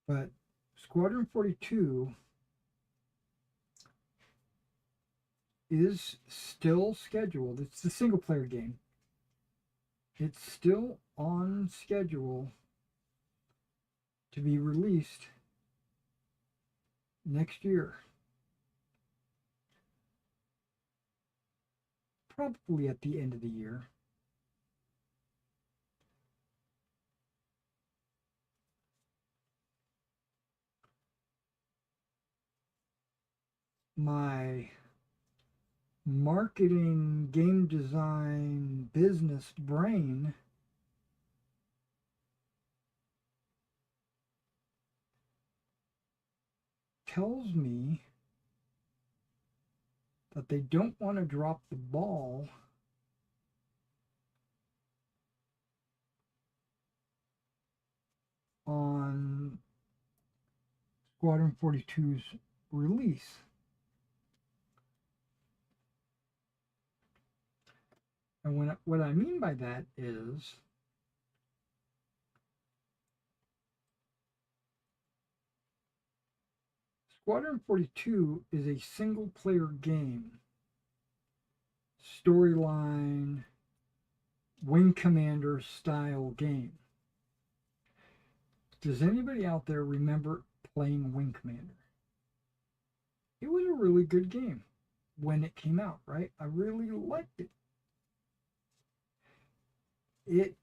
D: But Squadron 42 is still scheduled. It's the single player game. It's still on schedule to be released next year. Probably at the end of the year. My marketing, game design, business brain tells me that they don't want to drop the ball on Squadron 42's release. And what I mean by that is Squadron 42 is a single player game. Storyline, Wing Commander style game. Does anybody out there remember playing Wing Commander? It was a really good game when it came out, right? I really liked it. It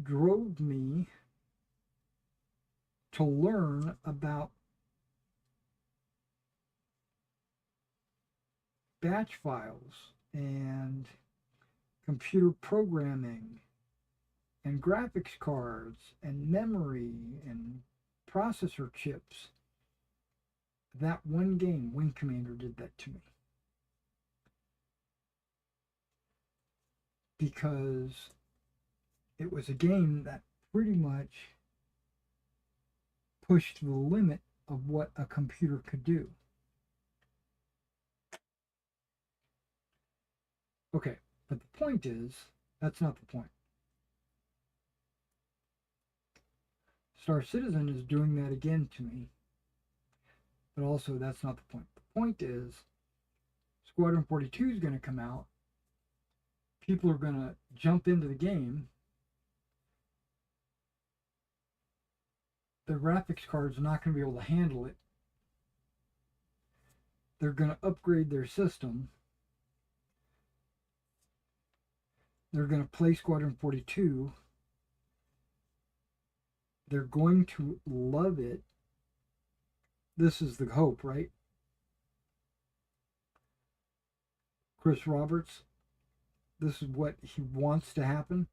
D: drove me to learn about batch files and computer programming and graphics cards and memory and processor chips. That one game, Wing Commander, did that to me. Because it was a game that pretty much pushed to the limit of what a computer could do. Okay, but the point is, that's not the point. Star Citizen is doing that again to me. But also, that's not the point. The point is, Squadron 42 is going to come out. People are going to jump into the game. The graphics cards are not going to be able to handle it. They're going to upgrade their system. They're going to play Squadron 42. They're going to love it. This is the hope, right? Chris Roberts, this is what he wants to happen.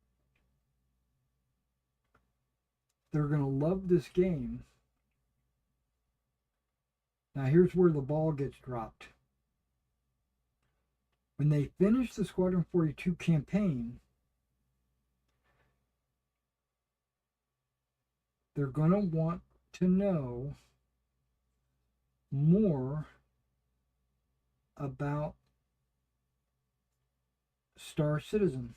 D: They're going to love this game. Now here's where the ball gets dropped. When they finish the Squadron 42 campaign, they're going to want to know more about Star Citizen.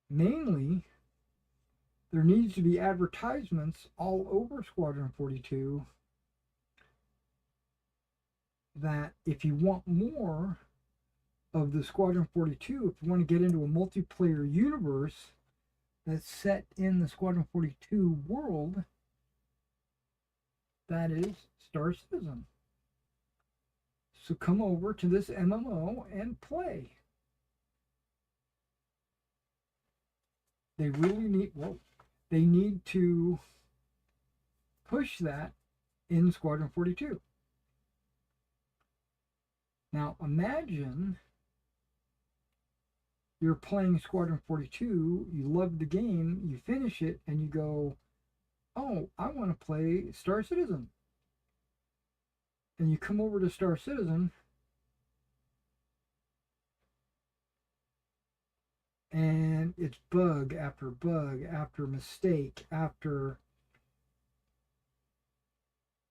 D: Mainly, there needs to be advertisements all over Squadron 42 that if you want more of the Squadron 42, if you want to get into a multiplayer universe that's set in the Squadron 42 world, that is Star Citizen. So come over to this MMO and play. They really need, well, they need to push that in Squadron 42. Now imagine you're playing Squadron 42, you love the game, you finish it, and you go, oh, I want to play Star Citizen. And you come over to Star Citizen, and it's bug after mistake after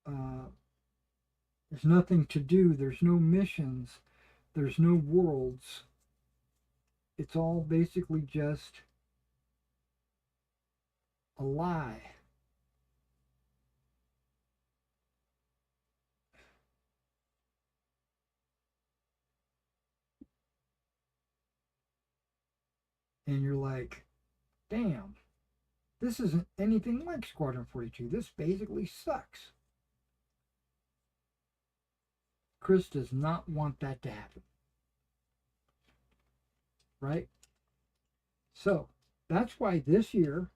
D: there's nothing to do, there's no missions, there's no worlds. It's all basically just a lie. And you're like, damn, this isn't anything like Squadron 42. This basically sucks. Chris does not want that to happen. Right? So, that's why this year,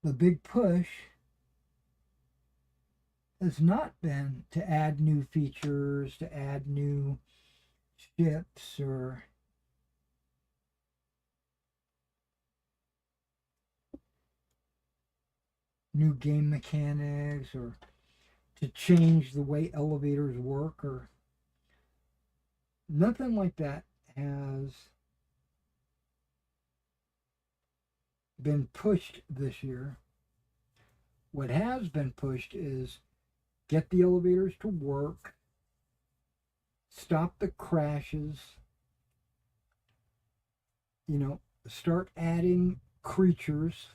D: the big push has not been to add new features, to add new ships, or new game mechanics, or to change the way elevators work, or nothing like that has been pushed this year. What has been pushed is get the elevators to work, stop the crashes, you know, start adding creatures,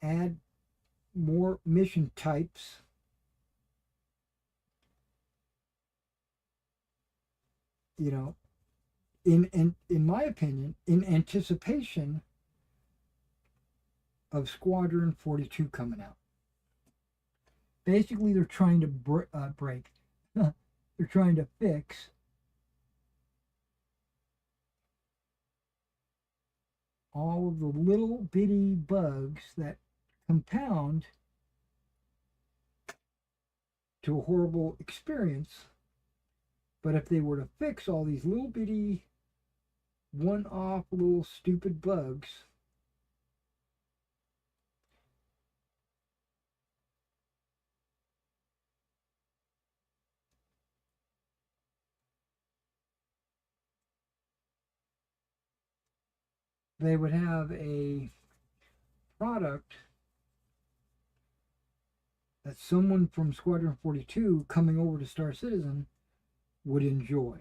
D: add more mission types, you know, in my opinion, in anticipation of Squadron 42 coming out. Basically, they're trying to break. They're trying to fix all of the little bitty bugs that compound to a horrible experience. But if they were to fix all these little bitty one-off little stupid bugs, they would have a product that someone from Squadron 42 coming over to Star Citizen would enjoy.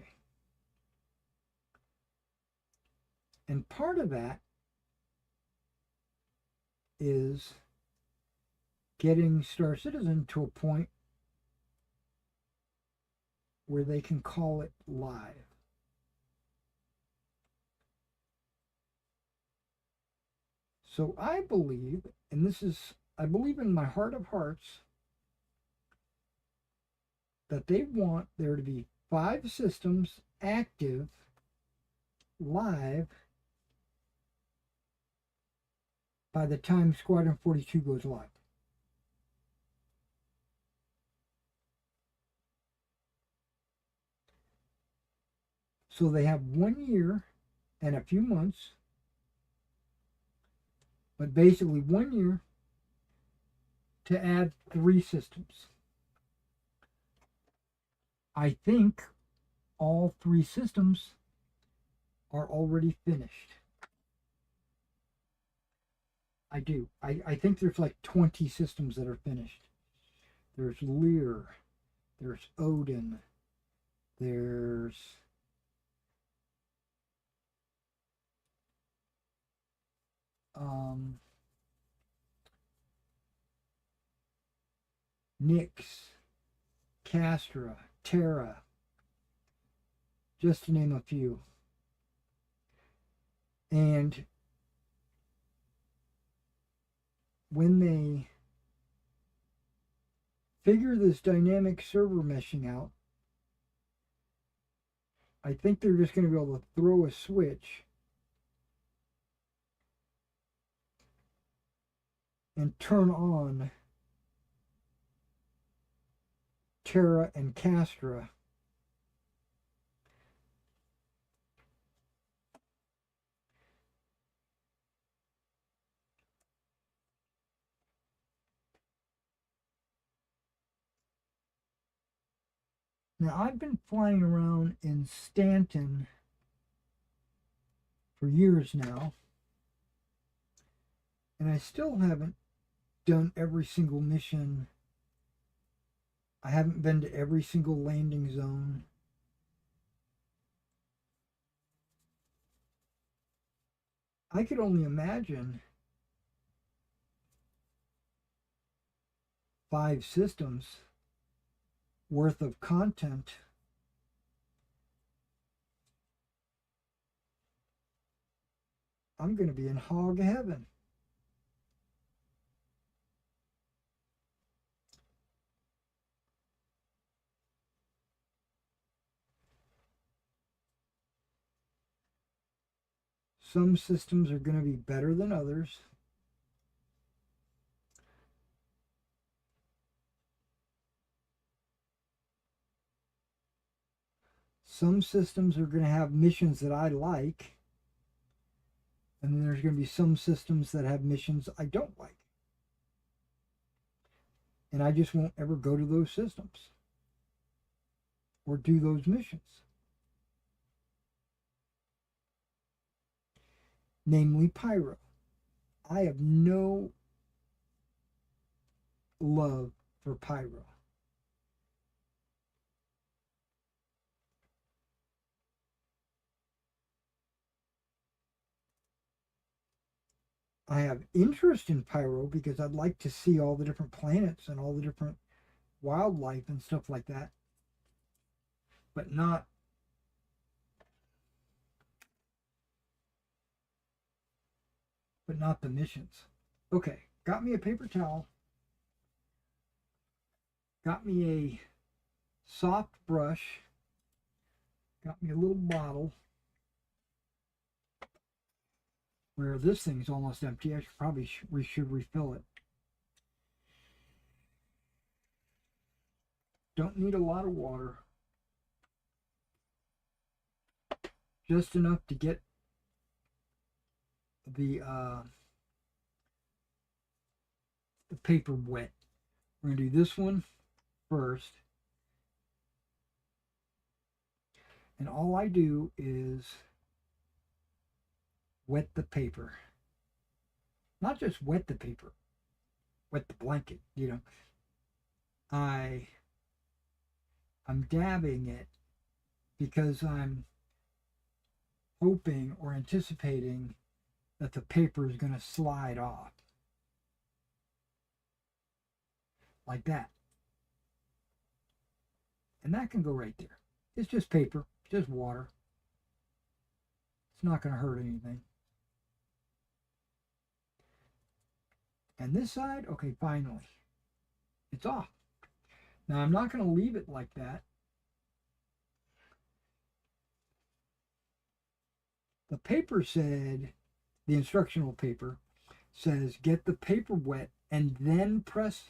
D: And part of that is getting Star Citizen to a point where they can call it live. So I believe, and this is, I believe in my heart of hearts, that they want there to be 5 systems active live by the time Squadron 42 goes live. So they have 1 year and a few months, but basically 1 year to add 3 systems. I think all 3 systems are already finished. I do. I think there's like 20 systems that are finished. There's Lear, there's Odin, there's Nyx, Castra, Terra, just to name a few. And when they figure this dynamic server meshing out, I think they're just going to be able to throw a switch and turn on Terra and Castra Now, I've been flying around in Stanton for years now, and I still haven't done every single mission. I haven't been to every single landing zone. I could only imagine 5 systems worth of content I'm going to be in hog heaven. Some systems are going to be better than others. Some systems are going to have missions that I like. And then there's going to be some systems that have missions I don't like. And I just won't ever go to those systems or do those missions. Namely, Pyro. I have no love for Pyro. I have interest in Pyro because I'd like to see all the different planets and all the different wildlife and stuff like that. But not the missions. Okay, got me a paper towel. Got me a soft brush. Got me a little bottle. Where this thing's almost empty. I should refill it. Don't need a lot of water. Just enough to get the paper wet. We're going to do this one first. And all I do is wet the paper. Not just wet the paper, wet the blanket, you know. I'm dabbing it because I'm hoping or anticipating that the paper is going to slide off. Like that. And that can go right there. It's just paper, just water. It's not going to hurt anything. And this side, okay, finally. It's off. Now I'm not going to leave it like that. The paper said, the instructional paper says, get the paper wet and then press.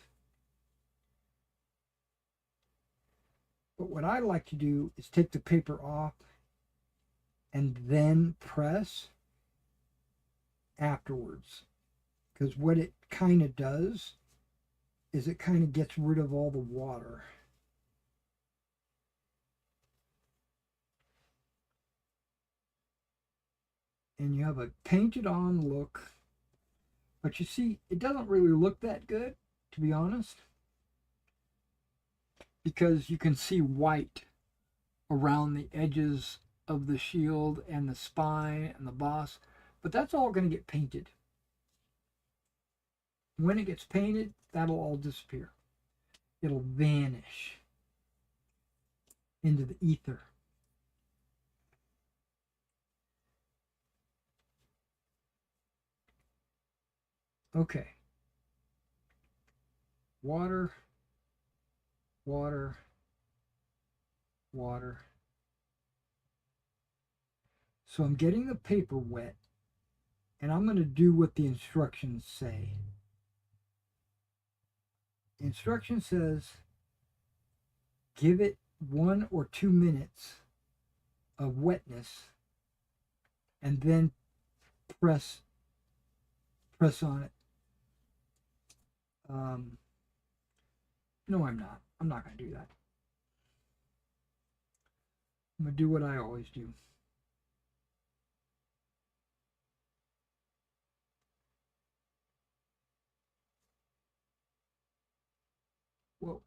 D: But what I like to do is take the paper off and then press afterwards. Because what it kind of does is it kind of gets rid of all the water. And you have a painted on look. But you see, it doesn't really look that good, to be honest. Because you can see white around the edges of the shield and the spine and the boss. But that's all going to get painted. When it gets painted, that'll all disappear. It'll vanish into the ether. Okay. Water, water, water. So I'm getting the paper wet, and I'm going to do what the instructions say. The instruction says give it 1 or 2 minutes of wetness and then press on it. No, I'm not. I'm not going to do that. I'm going to do what I always do. Whoa.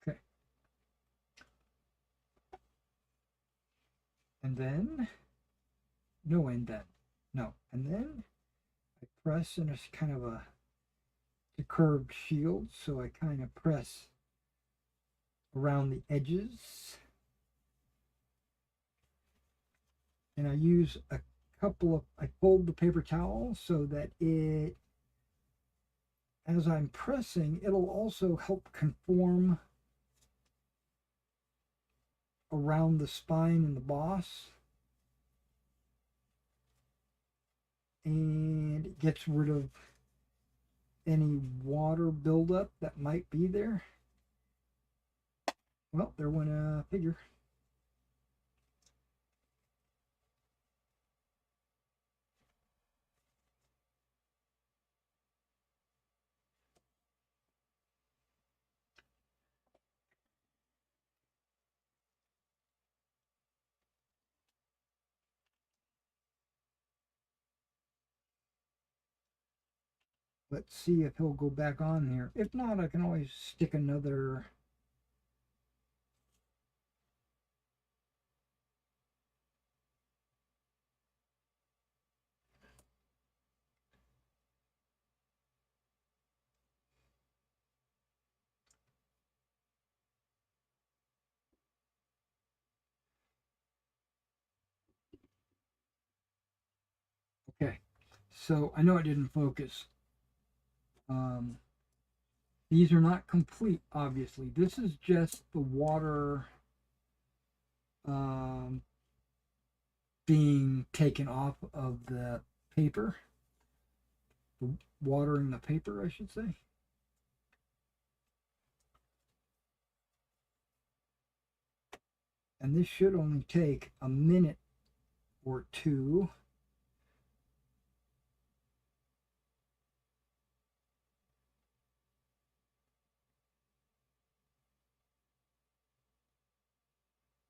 D: Okay. And then, and then I press, and it's kind of a curved shield, so I kind of press around the edges. And I use a couple of, I fold the paper towel so that it, as I'm pressing, it'll also help conform around the spine and the boss. And it gets rid of any water buildup that might be there. Well, there went a figure. Let's see if he'll go back on there. If not, I can always stick another. Okay, so I know it didn't focus. These are not complete, obviously. This is just the water being taken off of the paper. Watering the paper, I should say. And this should only take a minute or two.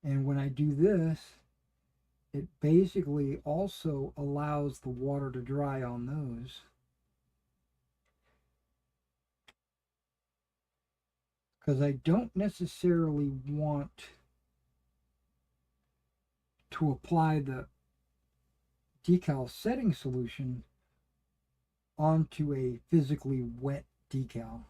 D: And when I do this, it basically also allows the water to dry on those. Because I don't necessarily want to apply the decal setting solution onto a physically wet decal.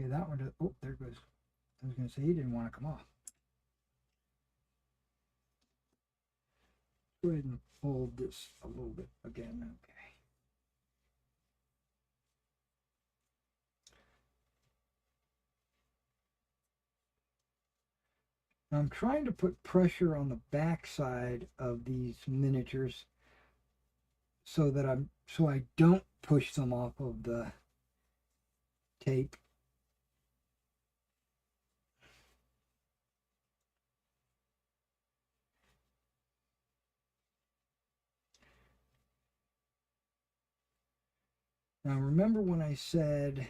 D: Okay, that one, oh, there goes. I was going to say he didn't want to come off. Go ahead and fold this a little bit again. Okay. Now I'm trying to put pressure on the back side of these miniatures so that I don't push them off of the tape. Now remember when I said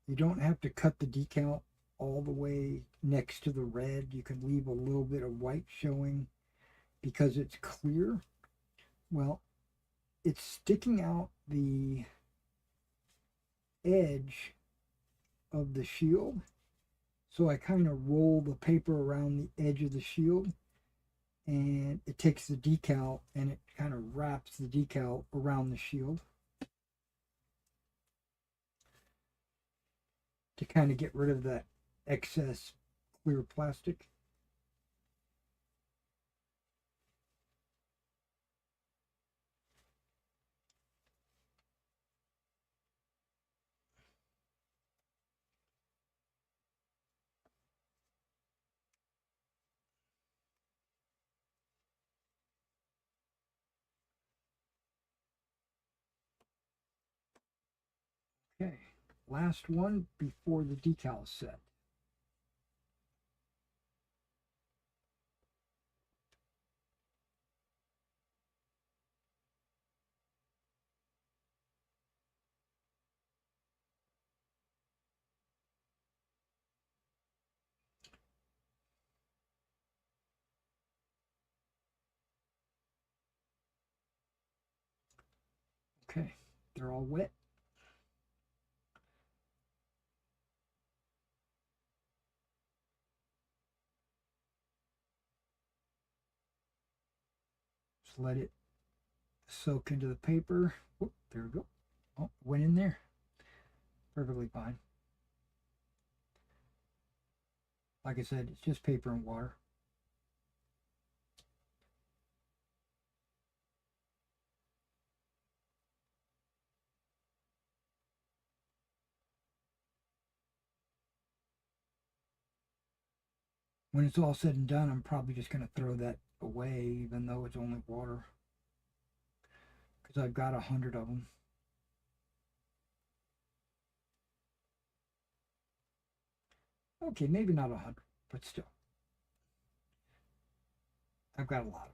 D: you don't have to cut the decal all the way next to the red. You can leave a little bit of white showing because it's clear. Well, it's sticking out the edge of the shield. So I kind of roll the paper around the edge of the shield and it takes the decal and it kind of wraps the decal around the shield to kind of get rid of that excess clear plastic. Okay, last one before the decal is set. Okay, they're all wet. Just let it soak into the paper. Whoop, there we go. Oh, went in there. Perfectly fine. Like I said, it's just paper and water. When it's all said and done, I'm probably just going to throw that away, even though it's only water. Because I've got 100 of them. Okay, maybe not 100, but still. I've got a lot of them.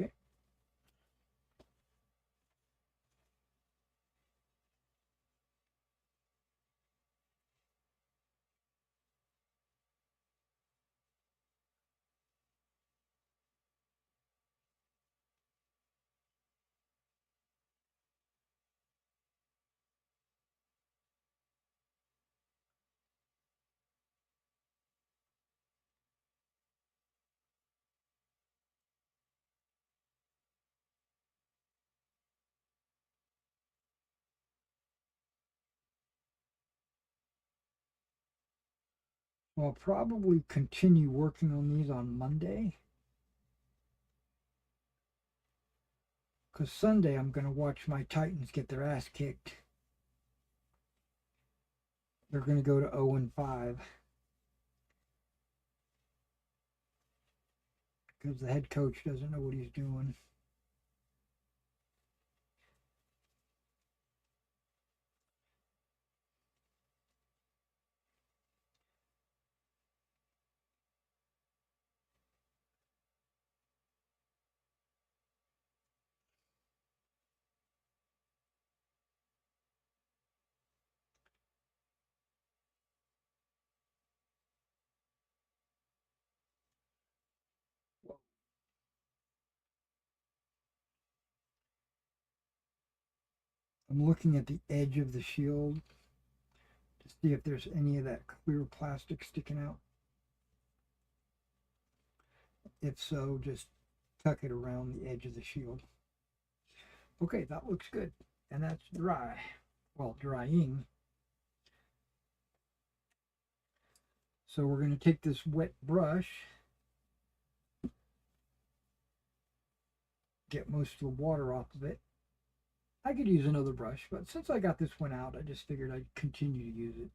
D: Okay. I'll probably continue working on these on Monday. Because Sunday I'm going to watch my Titans get their ass kicked. They're going to go to 0-5. Because the head coach doesn't know what he's doing. I'm looking at the edge of the shield to see if there's any of that clear plastic sticking out. If so, just tuck it around the edge of the shield. Okay, that looks good. And that's dry. Well, drying. So we're going to take this wet brush, get most of the water off of it. I could use another brush, but since I got this one out, I just figured I'd continue to use it.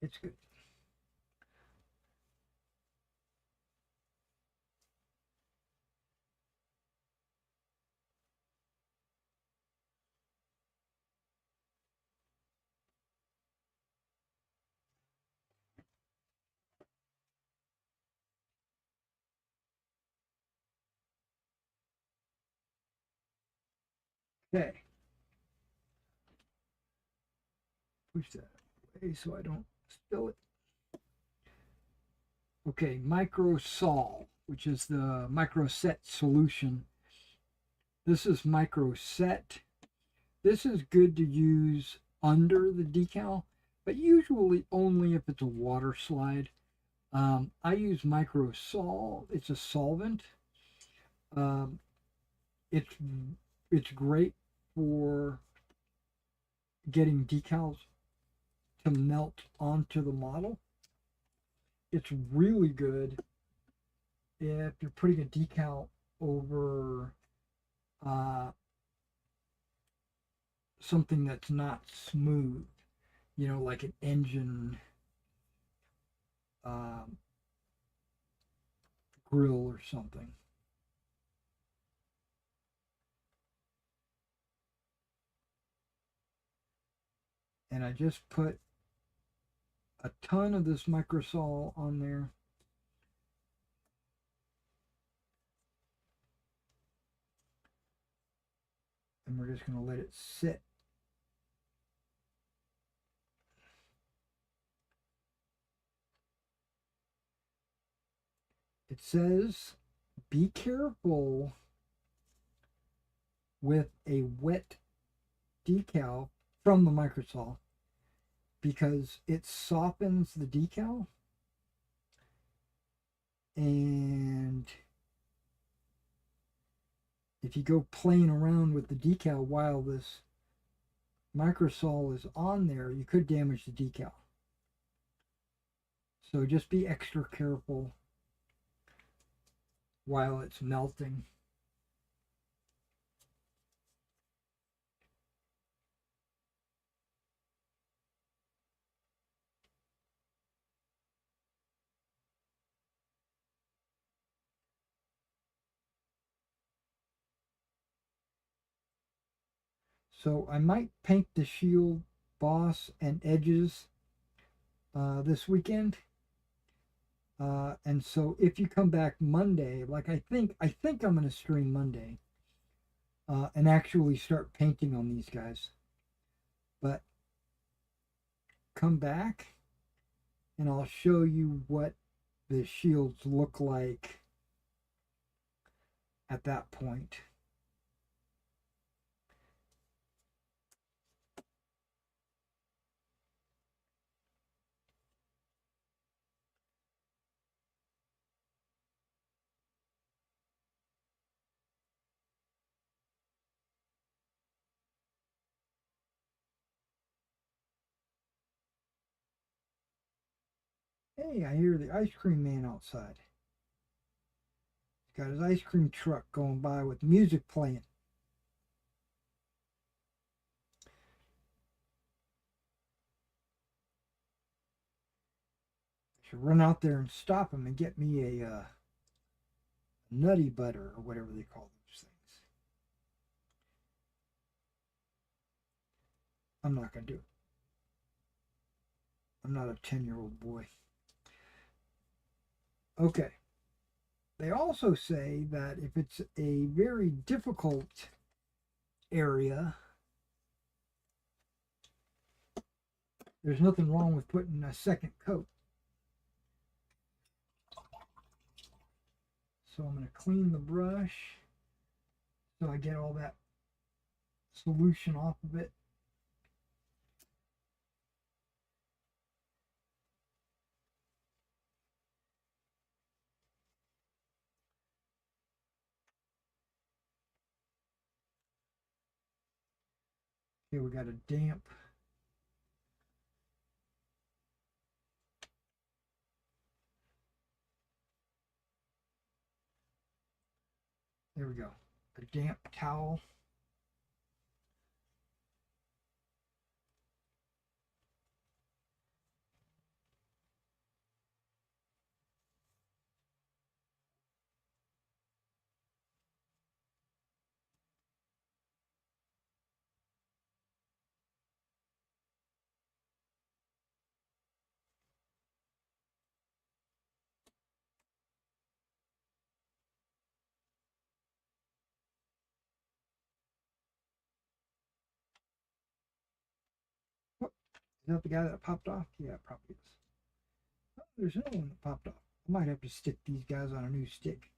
D: It's good. Okay. Push that away so I don't spill it. Okay, microsol, which is the microset solution. This is microset. This is good to use under the decal, but usually only if it's a water slide. I use microsol. It's a solvent. It's great for getting decals to melt onto the model. It's really good if you're putting a decal over something that's not smooth, you know, like an engine grill or something. And I just put a ton of this microsol on there. And we're just going to let it sit. It says, be careful with a wet decal from the microsol because it softens the decal, and if you go playing around with the decal while this microsol is on there, you could damage the decal. So just be extra careful while it's melting. So I might paint the shield boss and edges this weekend. And so if you come back Monday, like I think I'm going to stream Monday and actually start painting on these guys. But come back and I'll show you what the shields look like at that point. Hey, I hear the ice cream man outside. He's got his ice cream truck going by with music playing. I should run out there and stop him and get me a nutty butter or whatever they call those things. I'm not going to do it. I'm not a 10-year-old boy. Okay. They also say that if it's a very difficult area, there's nothing wrong with putting a second coat. So I'm going to clean the brush so I get all that solution off of it. Okay, we got a damp. There we go. A damp towel. What? Is that the guy that popped off? Yeah, it probably is. Oh, there's another one that popped off. I might have to stick these guys on a new stick.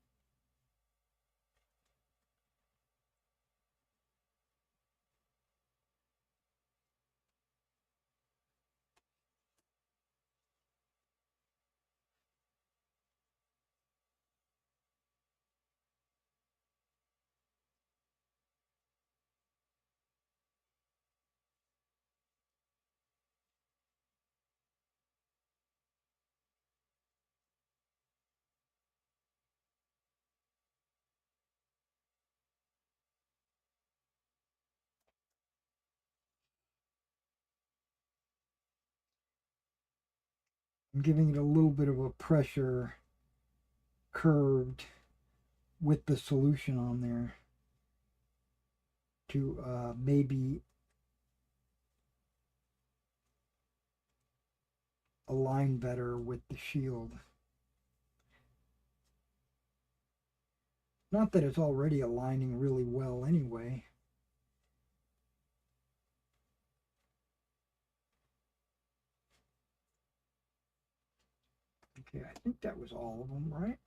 D: I'm giving it a little bit of a pressure curved with the solution on there to maybe align better with the shield. Not that it's already aligning really well anyway. Okay, I think that was all of them, right?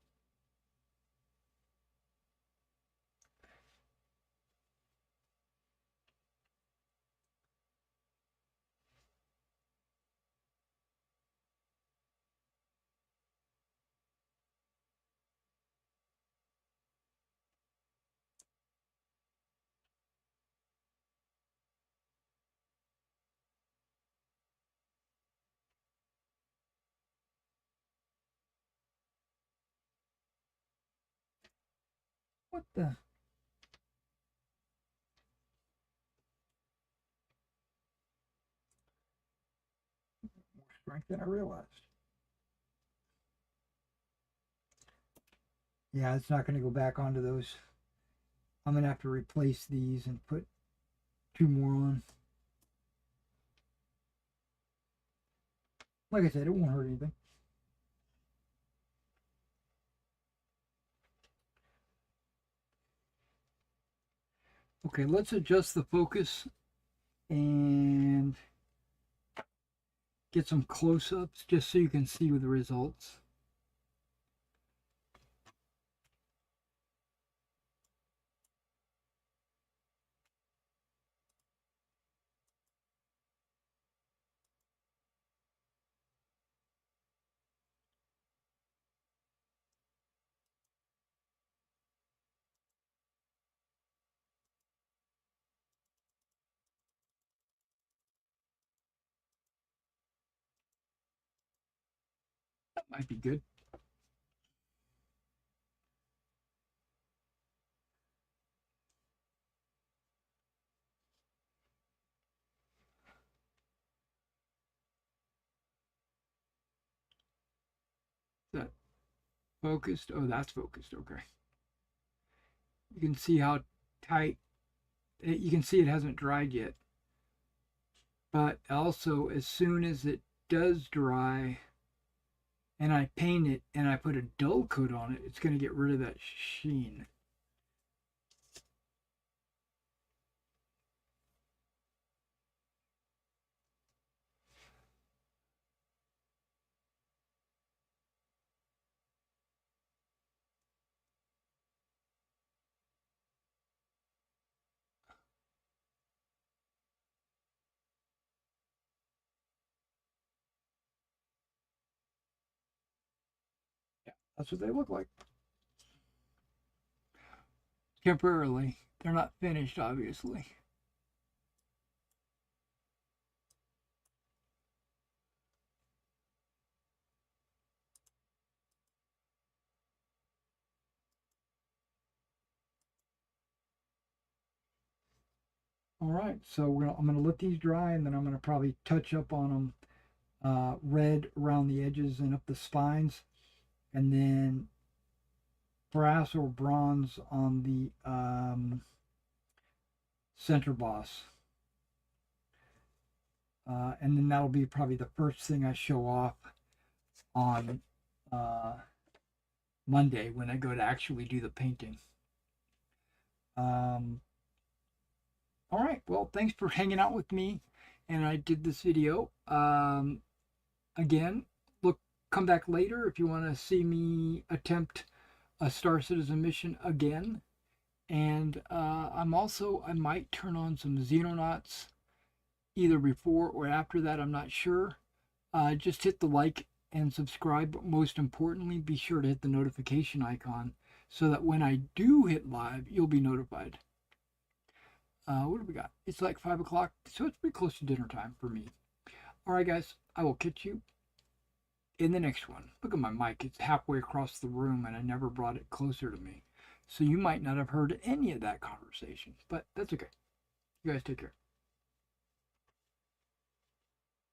D: What the? More strength than I realized. Yeah, it's not going to go back onto those. I'm going to have to replace these and put 2 more on. Like I said, it won't hurt anything. Okay, let's adjust the focus and get some close-ups just so you can see the results. Might be good. Is that focused? Oh, that's focused. Okay. You can see how tight. You can see it hasn't dried yet. But also, as soon as it does dry, and I paint it and I put a dull coat on it, it's going to get rid of that sheen. Yeah, that's what they look like. Temporarily. They're not finished, obviously. All right, so I'm going to let these dry, and then I'm going to probably touch up on them red around the edges and up the spines, and then brass or bronze on the center boss. And then that'll be probably the first thing I show off on Monday when I go to actually do the painting. All right, well, thanks for hanging out with me, and I did this video. Again, come back later if you want to see me attempt a Star Citizen mission again. And I might turn on some Xenonauts either before or after that. I'm not sure. Just hit the like and subscribe. But most importantly, be sure to hit the notification icon so that when I do hit live, you'll be notified. What do we got? It's like 5 o'clock, so it's pretty close to dinner time for me. All right, guys, I will catch you in the next one. Look at my mic. It's halfway across the room, and I never brought it closer to me. So you might not have heard any of that conversation, but that's okay. You guys take care.